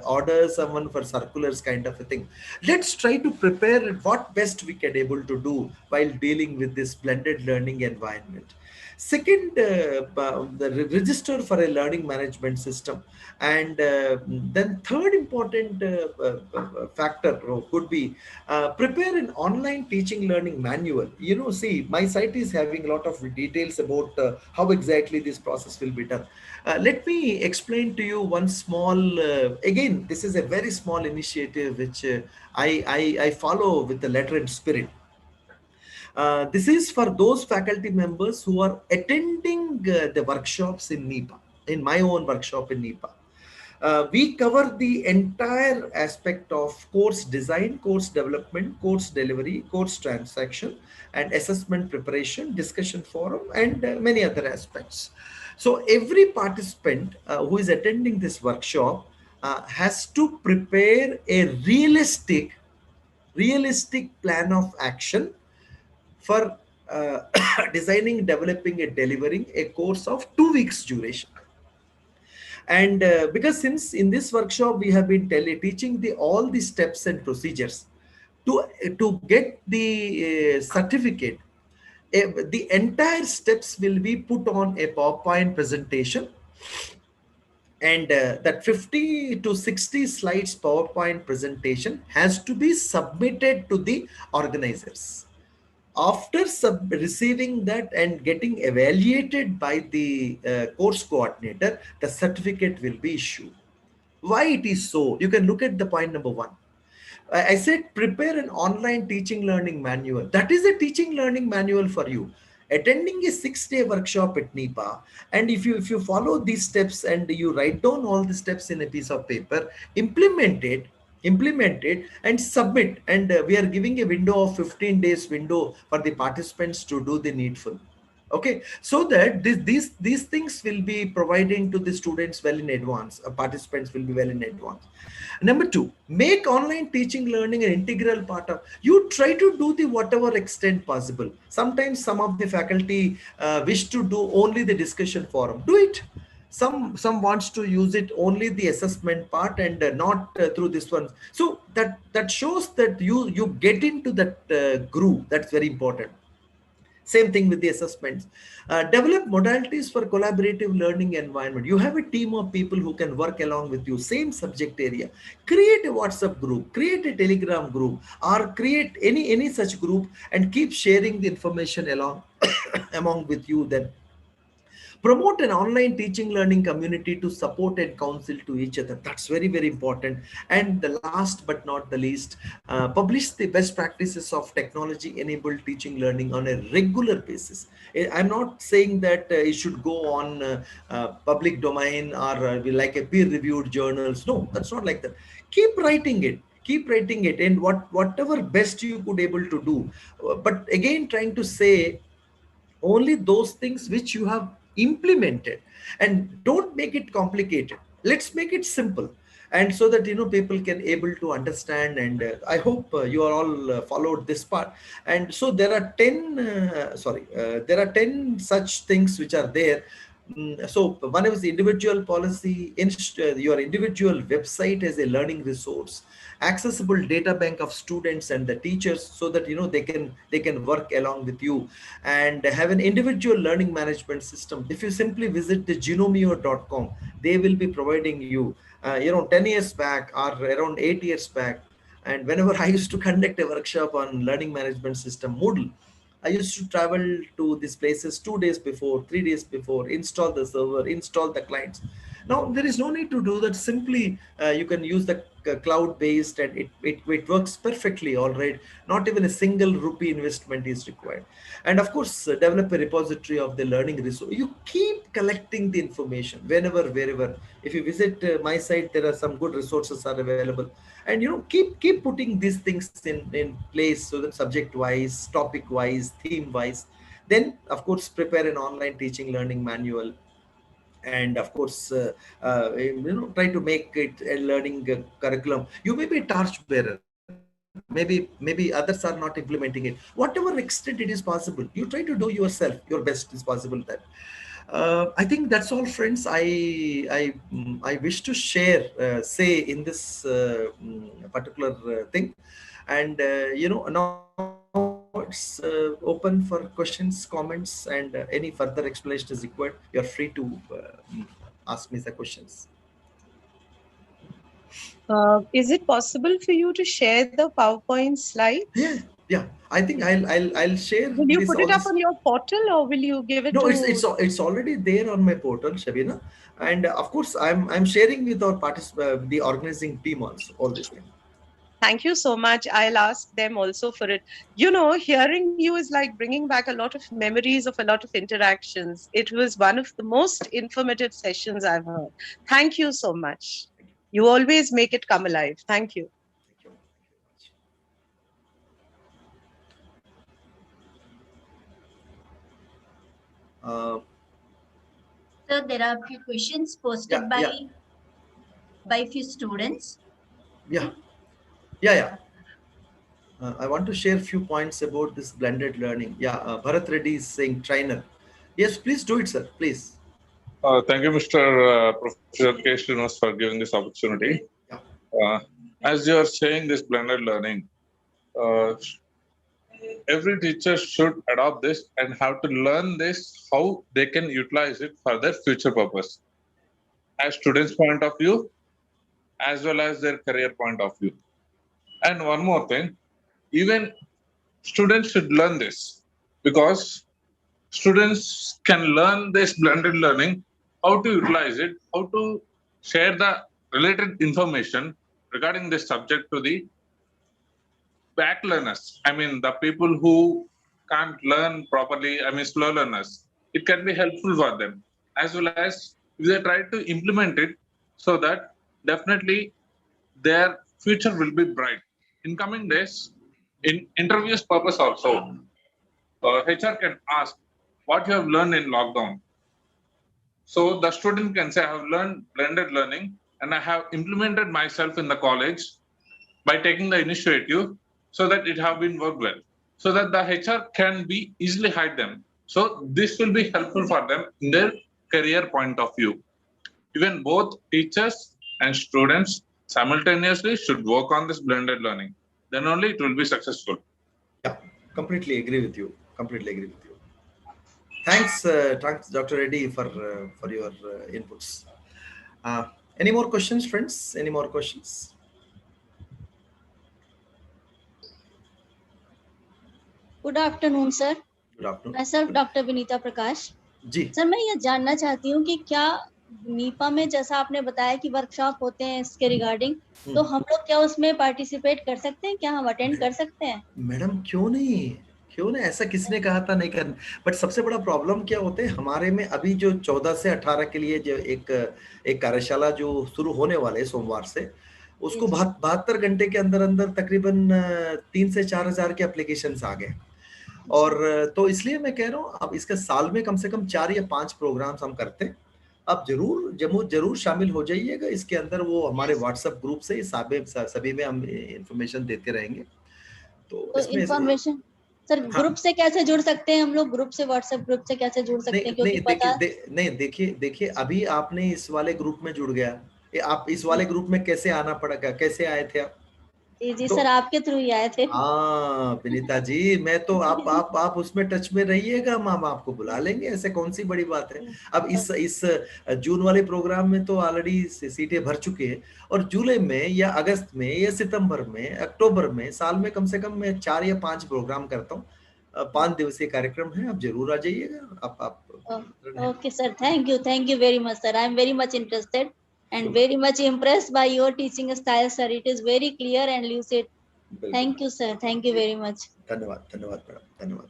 order, someone for circulars kind of a thing. Let's try to prepare what best we can able to do while dealing with this blended learning environment. Second, the register for a learning management system. And then third important factor could be prepare an online teaching learning manual. See, my site is having a lot of details about how exactly this process will be done. Let me explain to you one small, again, this is a very small initiative which I follow with the letter and spirit. This is for those faculty members who are attending the workshops in NEPA, in my own workshop in NEPA. We cover the entire aspect of course design, course development, course delivery, course transaction, and assessment preparation, discussion forum, and many other aspects. So every participant who is attending this workshop has to prepare a realistic plan of action for designing, developing, and delivering a course of 2 weeks duration. And because since in this workshop we have been teaching all the steps and procedures to get the certificate, the entire steps will be put on a PowerPoint presentation, and that 50 to 60 slides PowerPoint presentation has to be submitted to the organizers. After receiving that and getting evaluated by the course coordinator, the certificate will be issued. Why it is so? You can look at the point number one. I said prepare an online teaching learning manual. That is a teaching learning manual for you. Attending a 6-day workshop at NEPA, and if you follow these steps and you write down all the steps in a piece of paper, implement it and submit. And we are giving a window of 15 days window for the participants to do the needful. Okay, so that these things will be providing to the students well in advance, participants will be well in advance. Number two, make online teaching learning an integral part of, you try to do the whatever extent possible. Sometimes some of the faculty wish to do only the discussion forum, do it. Some wants to use it only the assessment part and not through this one. So that shows that you get into that groove. That's very important. Same thing with the assessments. Develop modalities for collaborative learning environment. You have a team of people who can work along with you, same subject area. Create a WhatsApp group, create a Telegram group, or create any such group and keep sharing the information along among with you. Then promote an online teaching learning community to support and counsel to each other. That's very, very important. And the last but not the least, publish the best practices of technology enabled teaching learning on a regular basis. I'm not saying that it should go on public domain or like a peer reviewed journals. No, that's not like that. Keep writing it and whatever best you could able to do. But again, trying to say only those things which you have implemented, and don't make it complicated. Let's make it simple, and so that people can able to understand. And I hope you are all followed this part. And so there are 10 there are 10 such things which are there. So one is the individual policy, your individual website as a learning resource, accessible data bank of students and the teachers, so that they can work along with you, and have an individual learning management system. If you simply visit the genomio.com, they will be providing you 10 years back or around 8 years back. And whenever I used to conduct a workshop on learning management system Moodle, I used to travel to these places 2 days before, 3 days before, install the server, install the clients. Now, there is no need to do that. Simply, you can use the cloud-based, and it works perfectly, all right. Not even a single rupee investment is required. And of course, develop a repository of the learning resource. You keep collecting the information wherever. If you visit my site, there are some good resources are available. And keep putting these things in place, so that subject wise, topic wise, theme wise. Then of course prepare an online teaching learning manual. and of course try to make it a learning curriculum. You may be a torchbearer, maybe others are not implementing it. Whatever extent it is possible, you try to do yourself your best is possible. That I think that's all, friends. I wish to share say in this particular thing. And now it's open for questions, comments, and any further explanation is required. You're free to ask me the questions. Is it possible for you to share the PowerPoint slides? Yeah, I think I'll share Will you this put all it up this. on your portal or will you give it No, to? it's already there on my portal, Shabina, and of course I'm sharing with our the organizing team also all this thing. Thank you so much. I'll ask them also for it. You know, hearing you is like bringing back a lot of memories of a lot of interactions. It was one of the most informative sessions I've heard. Thank you so much. You always make it come alive. Thank you. Thank you. Uh, So there are a few questions posted yeah, by few students. yeah, yeah. I want to share a few points about this blended learning. Yeah, Bharat Reddy is saying trainer. Yes, please do it, sir. Please. Thank you, Mr. Professor K. Srinivas, for giving this opportunity. Yeah. As you are saying this blended learning, every teacher should adopt this and have to learn this, how they can utilize it for their future purpose, as students' point of view, as well as their career point of view. And one more thing, even students should learn this, because students can learn this blended learning, how to utilize it, how to share the related information regarding this subject to the back learners. I mean, the people who can't learn properly, I mean, slow learners. It can be helpful for them, as well as if they try to implement it, so that definitely their future will be bright. In coming days, in interviews purpose also, HR can ask what you have learned in lockdown. So the student can say, I have learned blended learning and I have implemented myself in the college by taking the initiative, so that it have been worked well, so that the HR can be easily hide them. So this will be helpful for them in their career point of view. Even both teachers and students simultaneously should work on this blended learning. Then only it will be successful. Yeah, completely agree with you. Completely agree with you. Thanks, Dr. Reddy, for your inputs. Any more questions, friends? Any more questions? Good afternoon sir. Good afternoon. मैं sir doctor Vinita प्रकाश. जी sir मैं ये जानना चाहती हूँ कि क्या Nipah में जैसा आपने बताया कि वर्कशॉप होते हैं इसके रिगार्डिंग, तो हम लोग क्या उसमें पार्टिसिपेट कर सकते हैं? क्या हम अटेंड कर सकते हैं? मैडम, क्यों नहीं, ऐसा किसने कहा था नहीं करना? बट सबसे बड़ा प्रॉब्लम क्या होते हैं हमारे में, अभी जो 14 से 18 के लिए जो एक कार्यशाला जो शुरू होने वाले है सोमवार से, उसको 72 घंटे के अंदर अंदर तकरीबन 3 से 4 हजार के एप्लीकेशन आ गए. और तो इसलिए मैं कह रहा हूँ, अब इसके साल में कम से कम 4 या 5 प्रोग्राम्स हम करते हैं. आप जरूर शामिल हो जाइएगा इसके अंदर. वो हमारे व्हाट्सएप ग्रुप से सभी में हम इंफॉर्मेशन देते रहेंगे. तो इसमें इंफॉर्मेशन सर ग्रुप से कैसे जुड़ सकते हैं हम लोग? ग्रुप से, व्हाट्सएप ग्रुप से कैसे जुड़ सकते हैं? क्योंकि पता नहीं, देखिए अभी आपने इस वाले ग्रुप में जुड़ गया, आप इस वाले ग्रुप में कैसे आना पड़ेगा? कैसे आए थे आप? जी सर, आपके थ्रू ही आए थे. हाँ विनीता जी, मैं तो आप उसमें टच में रहिएगा, हम आपको बुला लेंगे, ऐसे कौन सी बड़ी बात है. अब इस जून वाले प्रोग्राम में तो ऑलरेडी सीटें भर चुके हैं, और जुलाई में या अगस्त में या सितंबर में, अक्टूबर में, साल में कम से कम मैं 4 या 5 प्रोग्राम करता हूँ. 5 दिवसीय कार्यक्रम है, आप जरूर आ जाइएगा. आप okay sir, thank you very much sir. I am very much interested and very much impressed by your teaching style, sir. It is very clear and lucid. Thank you sir, thank you very much. धन्यवाद madam, धन्यवाद.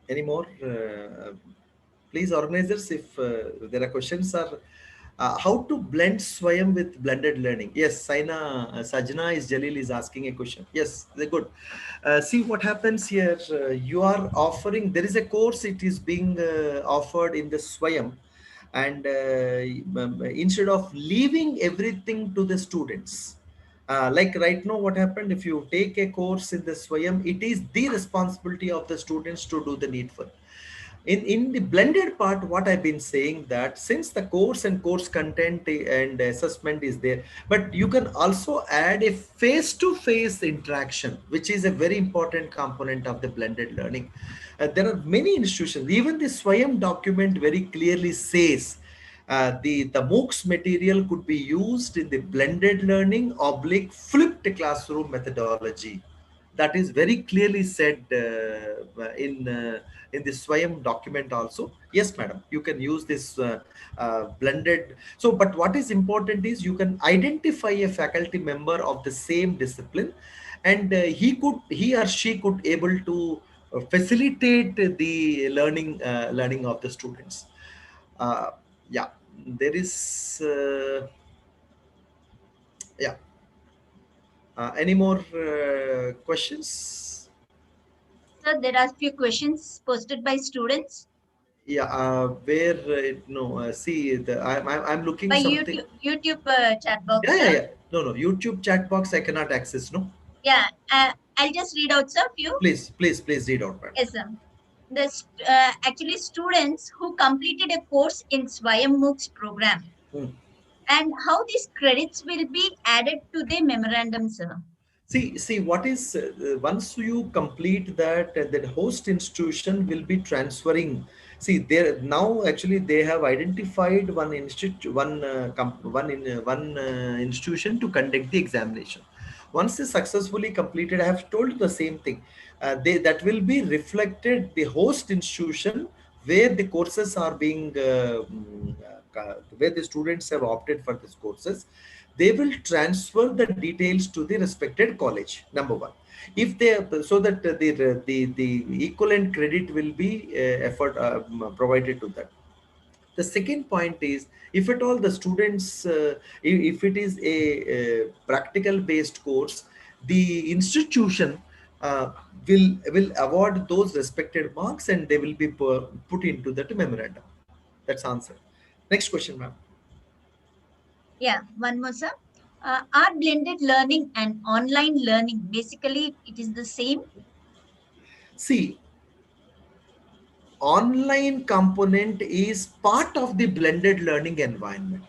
Any more? Please, organizers, if there are questions, or How to blend Swayam with blended learning? Yes, Sajna is Jalil is asking a question. Yes, they're good. See what happens here. You are offering. There is a course. It is being offered in the Swayam, and instead of leaving everything to the students, like right now, what happened? If you take a course in the Swayam, it is the responsibility of the students to do the needful. In the blended part, what I've been saying, that since the course and course content and assessment is there, but you can also add a face-to-face interaction, which is a very important component of the blended learning. There are many institutions, even the Swayam document very clearly says the MOOCs material could be used in the blended learning oblique flipped classroom methodology. That is very clearly said in the Swayam document also. Yes, madam, you can use this blended. So, but what is important is you can identify a faculty member of the same discipline, and he or she could able to facilitate the learning of the students. Uh, yeah, there is. Yeah. Any more questions? Sir, there are few questions posted by students Yeah, where no, see, I'm looking by something. YouTube chat Yeah, box, yeah, sir. yeah. No, no, YouTube chat box I cannot access. No, Yeah, I'll just read out, sir, few. please read out, madam. Yes, sir. Actually students who completed a course in Swayam MOOCs program, Hmm. and how these credits will be added to the memorandum, sir. See, what is once you complete that, that host institution will be transferring. See, there now actually they have identified one institute, one institution to conduct the examination. Once they successfully completed, I have told the same thing. They that will be reflected the host institution where the courses are being where the students have opted for these courses. They will transfer the details to the respected college, number one. If they, so that the equivalent credit will be effort provided to that. The second point is, if at all the students if it is a practical based course, the institution uh, will award those respected marks, and they will be put into that memorandum. That's answer. Next question, ma'am. Yeah, one more, sir. Are blended learning and online learning basically it is the same? See, online component is part of the blended learning environment.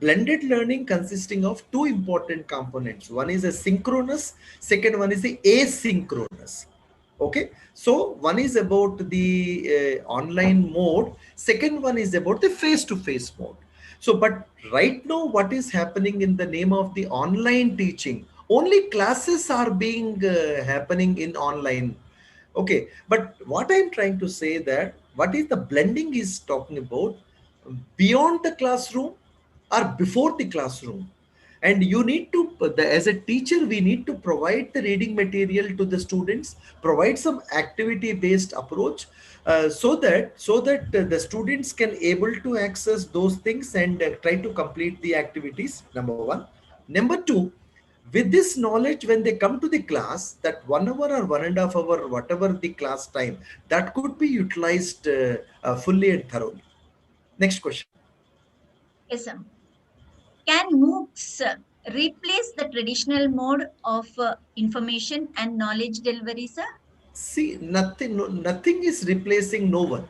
Blended learning consisting of two important components. One is a synchronous, second one is the asynchronous. Okay, so one is about the online mode, second one is about the face-to-face mode. So, but right now what is happening in the name of the online teaching, only classes are being happening in online. Okay, but what I'm trying to say, that what is the blending is talking about, beyond the classroom or before the classroom. And you need to, as a teacher, we need to provide the reading material to the students, provide some activity based approach, so that the students can able to access those things and try to complete the activities, number one. Number two, with this knowledge, when they come to the class, that 1 hour or 1.5 hour, whatever the class time, that could be utilized fully and thoroughly. Next question. Yes, sir. Can MOOCs replace the traditional mode of information and knowledge delivery, sir? See, nothing, nothing is replacing no one.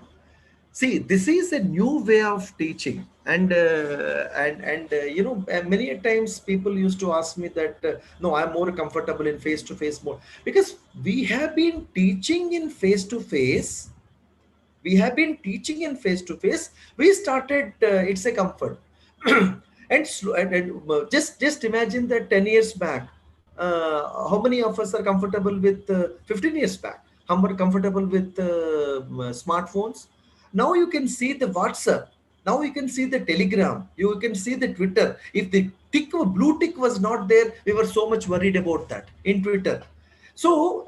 See, this is a new way of teaching, and many a times people used to ask me that no, I'm more comfortable in face-to-face mode, because we have been teaching in face-to-face. We have been teaching in face to face. We started, it's a comfort. And just imagine that 10 years back, how many of us are comfortable with 15 years back, how much comfortable with smartphones. Now you can see the WhatsApp, now you can see the Telegram, you can see the Twitter. If the blue tick was not there, we were so much worried about that in Twitter. So,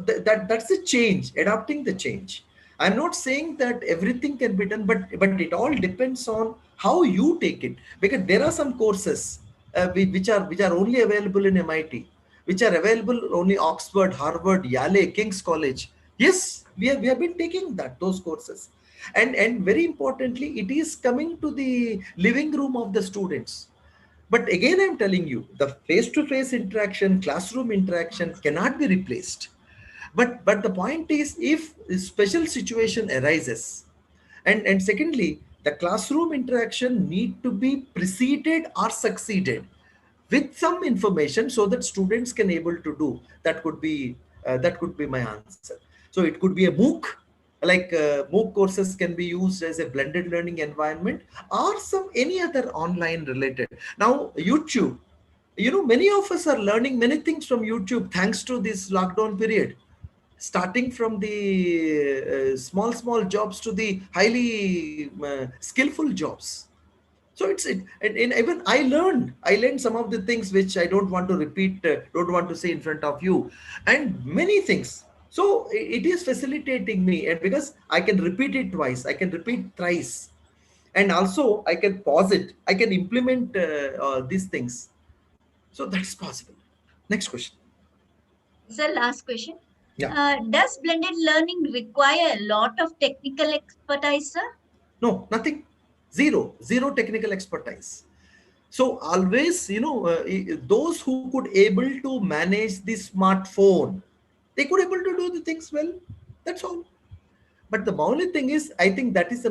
that's a change, adapting the change. I'm not saying that everything can be done, but it all depends on how you take it. Because there are some courses which are only available in MIT, which are available only Oxford, Harvard, Yale, King's College. Yes, we have been taking those courses, and very importantly, it is coming to the living room of the students. But again, I'm telling you, the face-to-face interaction, classroom interaction cannot be replaced. But the point is, if a special situation arises, and secondly, the classroom interaction need to be preceded or succeeded with some information so that students can able to do. That could be my answer. So it could be a MOOC, like MOOC courses can be used as a blended learning environment, or some any other online related. Now YouTube, many of us are learning many things from YouTube thanks to this lockdown period, starting from the small jobs to the highly skillful jobs. So and even I learned some of the things which I don't want to repeat, don't want to say in front of you, and many things. So it is facilitating me, and because I can repeat it twice, I can repeat thrice, and also I can pause it, I can implement these things. So that's possible. Next question. Sir, last question. Yeah. Does blended learning require a lot of technical expertise, sir? No, nothing. Zero technical expertise. So always, those who could able to manage the smartphone, they could able to do the things well. That's all. But the only thing is, I think that is the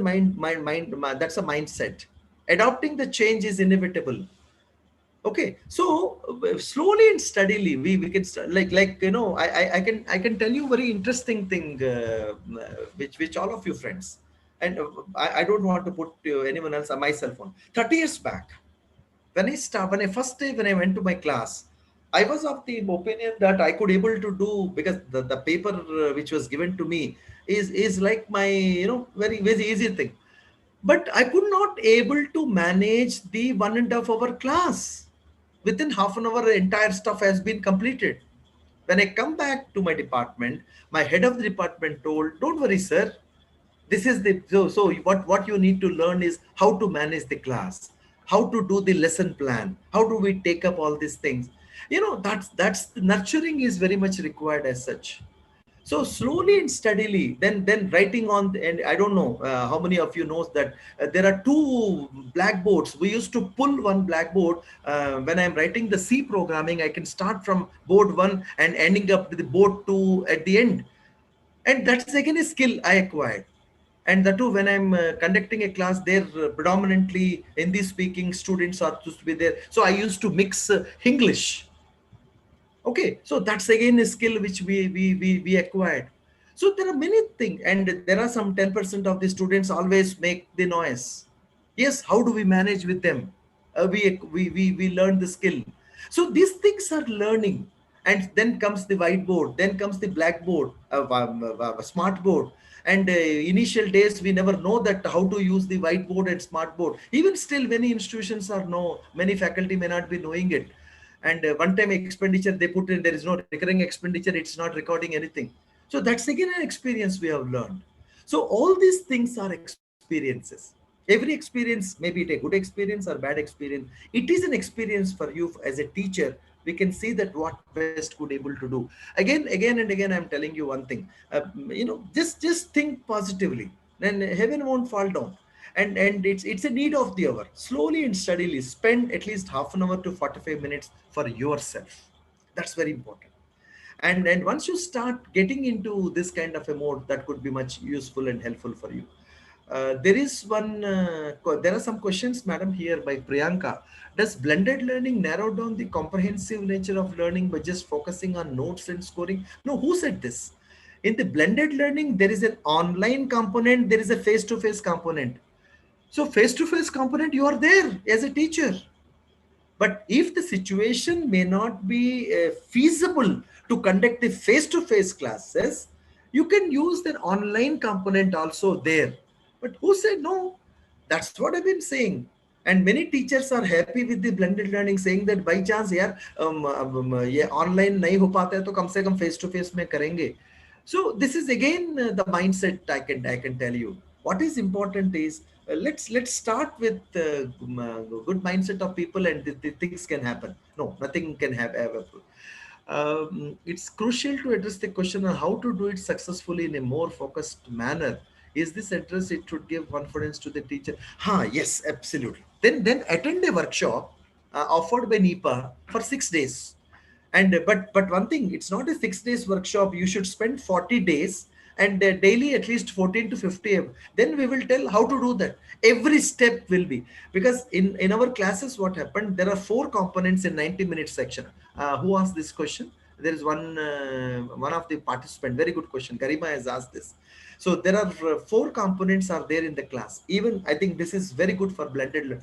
that's a mindset. Adopting the change is inevitable. Okay, so slowly and steadily we can start, I can tell you very interesting thing, which all of you friends, and I don't want to put anyone else, myself on. 30 years back, when I went to my class, I was of the opinion that I could able to do, because the paper which was given to me is like my, very very easy thing. But I could not able to manage the 1.5 hour class. Within half an hour, the entire stuff has been completed. When I come back to my department, my head of the department told, "Don't worry, sir. This is the so what you need to learn is how to manage the class, how to do the lesson plan, how do we take up all these things." That's nurturing is very much required as such. So slowly and steadily, then writing on and I don't know how many of you knows that there are two blackboards. We used to pull one blackboard. When I'm writing the C programming, I can start from board 1 and ending up with the board 2 at the end. And that is again a skill I acquired. And that too, when I'm conducting a class, there predominantly Hindi speaking students are supposed to be there, so I used to mix English. Okay, so that's again a skill which we acquired. So there are many things, and there are some 10% of the students always make the noise. Yes, how do we manage with them? We learn the skill. So these things are learning, and then comes the whiteboard, then comes the blackboard, smart board. And initial days we never know that how to use the whiteboard and smart board. Even still, many institutions are know, many faculty may not be knowing it. And one time expenditure they put in, there is no recurring expenditure, it's not recording anything. So that's again an experience we have learned. So all these things are experiences. Every experience, maybe it a good experience or bad experience, it is an experience for you as a teacher. We can see that what best could able to do. Again and again, I'm telling you one thing. Just think positively, then heaven won't fall down. And it's a need of the hour. Slowly and steadily spend at least half an hour to 45 minutes for yourself. That's very important. And once you start getting into this kind of a mode, that could be much useful and helpful for you. There are some questions, madam, here by Priyanka. Does blended learning narrow down the comprehensive nature of learning by just focusing on notes and scoring? No, who said this? In the blended learning, there is an online component, there is a face-to-face component. So face-to-face component, you are there as a teacher. But if the situation may not be feasible to conduct the face-to-face classes, you can use the online component also there. But who said no? That's what I've been saying. And many teachers are happy with the blended learning, saying that by chance, यार ये online नहीं हो पाता है तो कम से कम face to face में करेंगे. So this is again the mindset. I can tell you what is important is, let's start with good mindset of people, and the things can happen. No, nothing can have ever. It's crucial to address the question on how to do it successfully in a more focused manner. Is this address? It should give confidence to the teacher. Yes, absolutely. Then attend a workshop offered by NEPA for 6 days. And but one thing, it's not a 6 days workshop. You should spend 40 days, and daily at least 14 to 50. Then we will tell how to do that. Every step will be, because in our classes what happened, there are four components in 90-minute section. Who asked this question? There is one of the participant, very good question, Garima has asked this. So there are four components are there in the class. Even I think this is very good for blended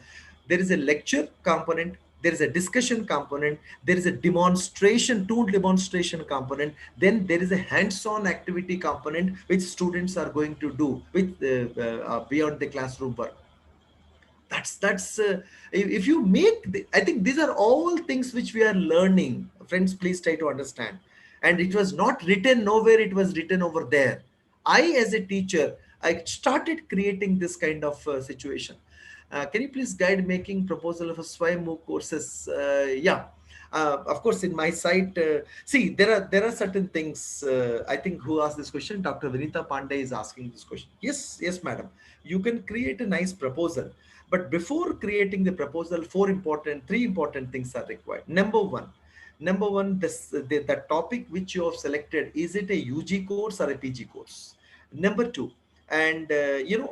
there is a lecture component, there is a discussion component, there is a demonstration, tool demonstration component, then there is a hands-on activity component which students are going to do with beyond the classroom work. That's if you make I think these are all things which we are learning, friends. Please try to understand. And it was not written nowhere, it was written over there. I, as a teacher, I started creating this kind of situation. Can you please guide making proposal of a swim MOOC courses? Yeah, of course, in my site, see, there are certain things. I think who asked this question? Dr. Vinita Pandey is asking this question. Yes, yes, madam. You can create a nice proposal, but before creating the proposal, three important things are required. Number one, the topic which you have selected, is it a UG course or a PG course? Number two, and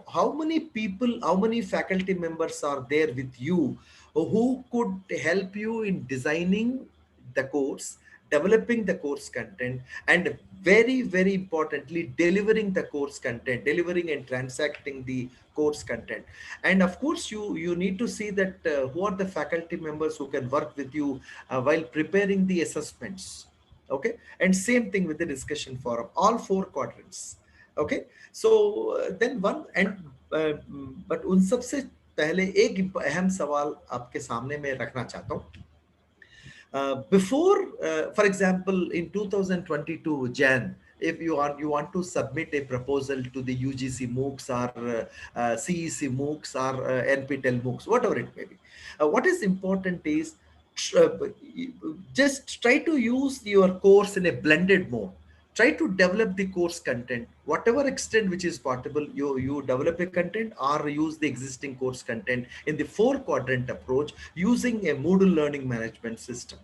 how many people, how many faculty members are there with you who could help you in designing the course, developing the course content, and very, very importantly, delivering the course content, delivering and transacting the course content. And of course, you need to see that who are the faculty members who can work with you while preparing the assessments. Okay, and same thing with the discussion forum, all four quadrants. Okay, so then one and but उन सब से पहले एक अहम सवाल आपके सामने मैं रखना चाहता हूँ. Before, for example, in 2022 Jan, if you want to submit a proposal to the UGC MOOCs or CEC MOOCs or NPTEL MOOCs, whatever it may be, what is important is uh, just try to use your course in a blended mode. Try to develop the course content, whatever extent which is possible. You develop a content or use the existing course content in the four quadrant approach using a Moodle learning management system.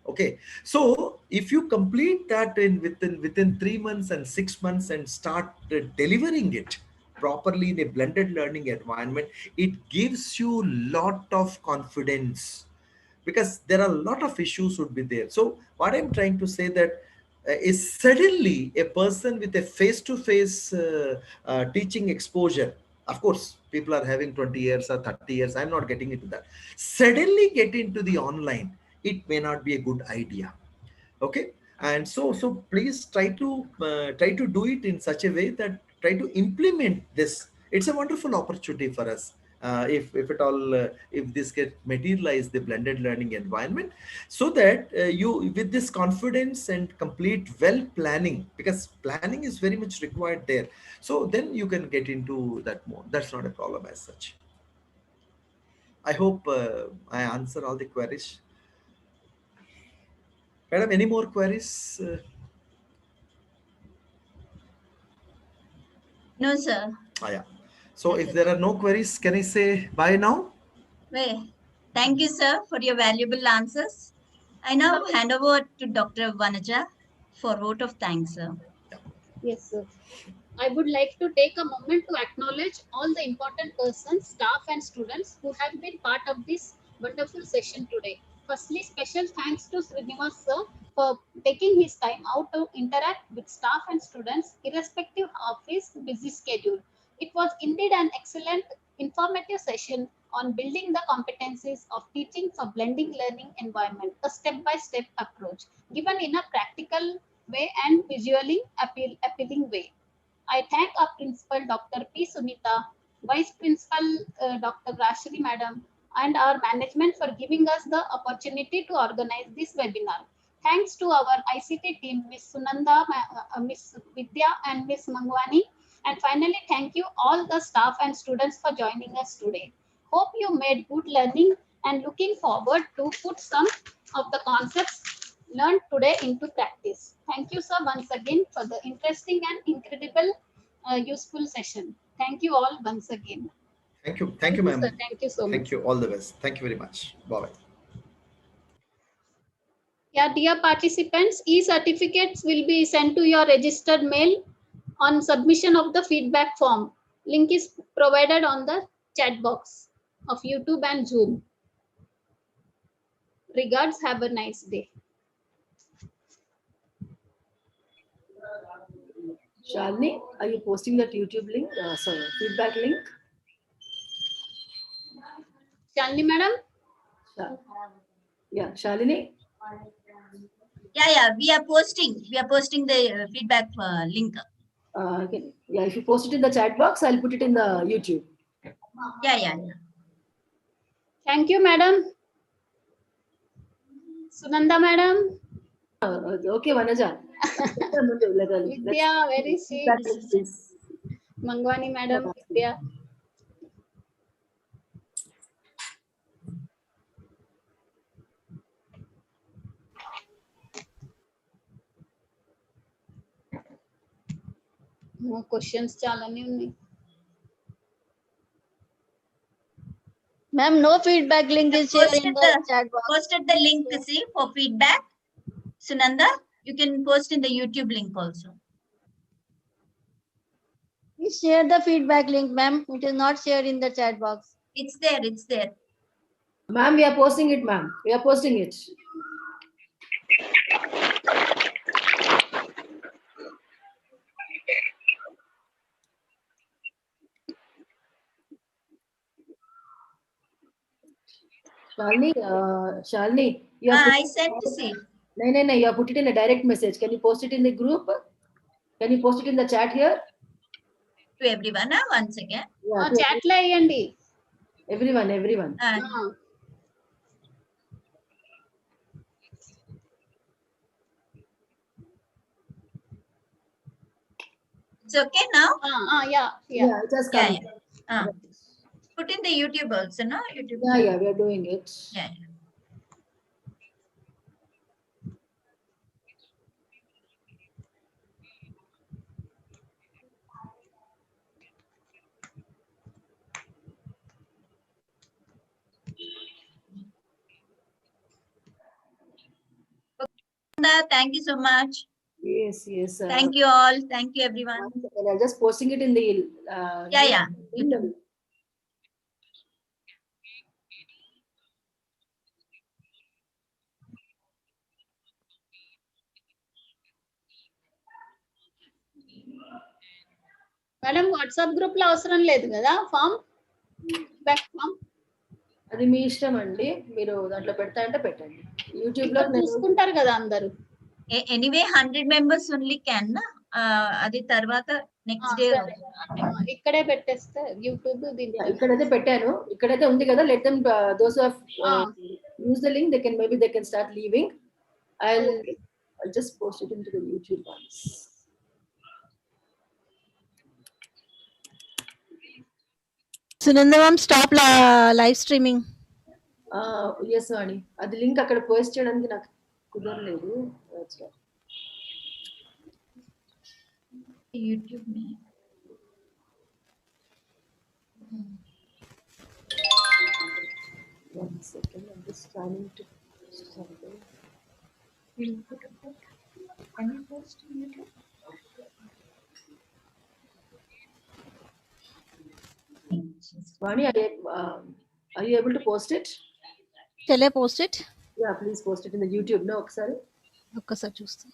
Okay, so if you complete that within 3 months and 6 months and start delivering it properly in a blended learning environment, it gives you lot of confidence, because there are a lot of issues would be there. So what I'm trying to say that is suddenly a person with a face-to-face teaching exposure. Of course, people are having 20 years or 30 years. I'm not getting into that. Suddenly get into the online, it may not be a good idea. Okay, and so please try to do it in such a way that try to implement this. It's a wonderful opportunity for us, if at all, if this get materialize the blended learning environment, so that you with this confidence and complete well planning, because planning is very much required there, so then you can get into that mode. That's not a problem as such. I hope I answer all the queries. Madam, any more queries? No, sir. Yeah. So if there are no queries, can I say bye now? Well, thank you, sir, for your valuable answers. I now hand over to Dr. Vanaja for vote of thanks, sir. Yes, sir. I would like to take a moment to acknowledge all the important persons, staff, and students who have been part of this wonderful session today. Firstly, special thanks to Srinivas sir for taking his time out to interact with staff and students, irrespective of his busy schedule. It was indeed an excellent, informative session on building the competencies of teaching for blending learning environment, a step-by-step approach, given in a practical way and visually appealing way. I thank our principal, Dr. P. Sunita, Vice Principal, Dr. Rashri Madam, and our management for giving us the opportunity to organize this webinar. Thanks to our ICT team, Miss Sunanda, Miss Vidya, and Miss Mangwani. And finally, thank you all the staff and students for joining us today. Hope you made good learning and looking forward to put some of the concepts learned today into practice. Thank you, sir, once again for the interesting and incredible useful session. Thank you all once again. Thank you, ma'am. Sir. Thank you so much. Thank you. All the best. Thank you very much. Bye. Yeah, dear participants, e-certificates will be sent to your registered mail on submission of the feedback form. Link is provided on the chat box of YouTube and Zoom. Regards, have a nice day. Shalini, are you posting that YouTube link? Sorry, feedback link? Shalini madam? Yeah, Shalini? Yeah, we are posting the feedback link. Okay. Yeah, if you post it in the chat box, I'll put it in the YouTube. Yeah. Thank you, madam. Sunanda madam. Okay, Vanaja. Vidya, very sweet. Mangwani madam, Vidya. No questions chalani unnayi. Ma'am, no feedback link is shared in the chat box. Posted the link, see, for feedback. Sunanda, you can post in the YouTube link also. Please share the feedback link, ma'am. It is not shared in the chat box. It's there. Ma'am, we are posting it, ma'am. We are posting it. Shalini, I sent to see. No, you have put it in a direct message. Can you post it in the group? Can you post it in the chat here? To everyone, once again. Yeah, chat la iyandi. Everyone. It's okay now? Yeah. It has come. Yeah. Put in the YouTube also, no? YouTube. Yeah, we are doing it. Yeah. Thank you so much. Yes. Thank you all. Thank you, everyone. I'm just posting it in the. Yeah. YouTube. Madam WhatsApp group లో అవసరం లేదు కదా form back form అది మీ ఇష్టం అండి మీరు దాంట్లో పెడతా అంటే పెట్టండి యూట్యూబ్ లో చూసుకుంటారు కదా అందరూ ఎనీవే 100 మెంబర్స్ ఓన్లీ క్యాన్ అది తర్వాత నెక్స్ట్ డే ఇక్కడే పెట్టేస్తే యూట్యూబ్ దీంట్లో ఇక్కడైతే పెట్టాను ఇక్కడైతే ఉంది కదా let them those of use the link they can start leaving I'll just post it into the YouTube ones. Sunanda ma'am, stop live streaming. Yes, Vani. అది లింక్ అక్కడ పోస్ట్ చేయడానికి నాకు కుదరలేదు. That's right. YouTube में. One second, I'm just trying to something. Can you post on YouTube? Vani, are you able to post it? Shall I post it? Yeah, please post it in the YouTube. No, sorry. ఒక్కసారి చూస్తా.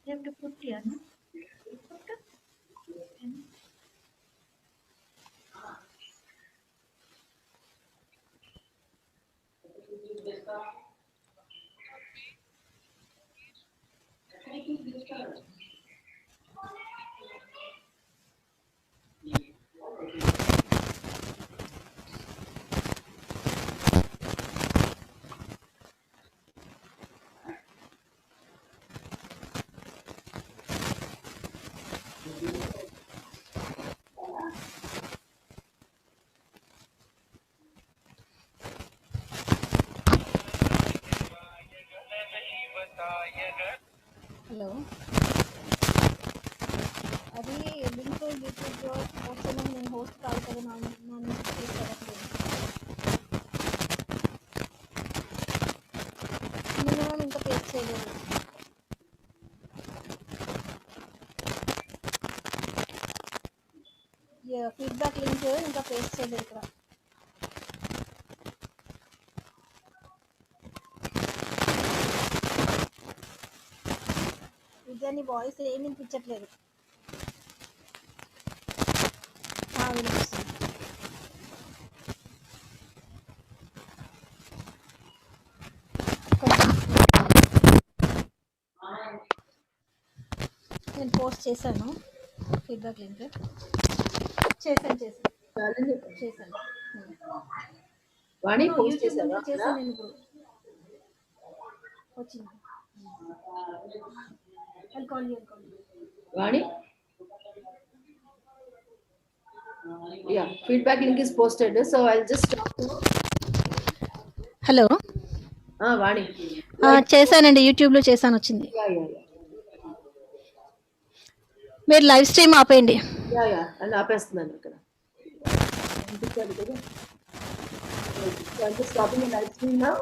You have to put here, no? YouTube వచ్చాను నేను host కాదు కదా నా నుంచి paste అవ్వట్లేదు minimum ఇంకా పేస్ట్ చేయలేదు ఫీడ్బ్యాక్ లింక్ ఇంకా పేస్ట్ చేయలేదు ఇక్కడ విద్యాని వాయిస్ ఏమి వినిపించట్లేదు వినిపిస్తుంది నేను పోస్ట్ చేశాను ఫీడ్బ్యాక్ లింక్ చేశాను వాణి పోస్ట్ యూట్యూబ్ చేసావా చేశాను నేను ఇప్పుడు వచ్చింది వాణి yeah, feedback link is posted, so I'll just talk to hello Vani చేశానండి యూట్యూబ్లో చేశాను వచ్చింది yeah మీరు లైవ్ స్ట్రీమ్ ఆపేయండి అని ఆపేస్తున్నాను ఇక్కడ I'm just stopping the live stream now.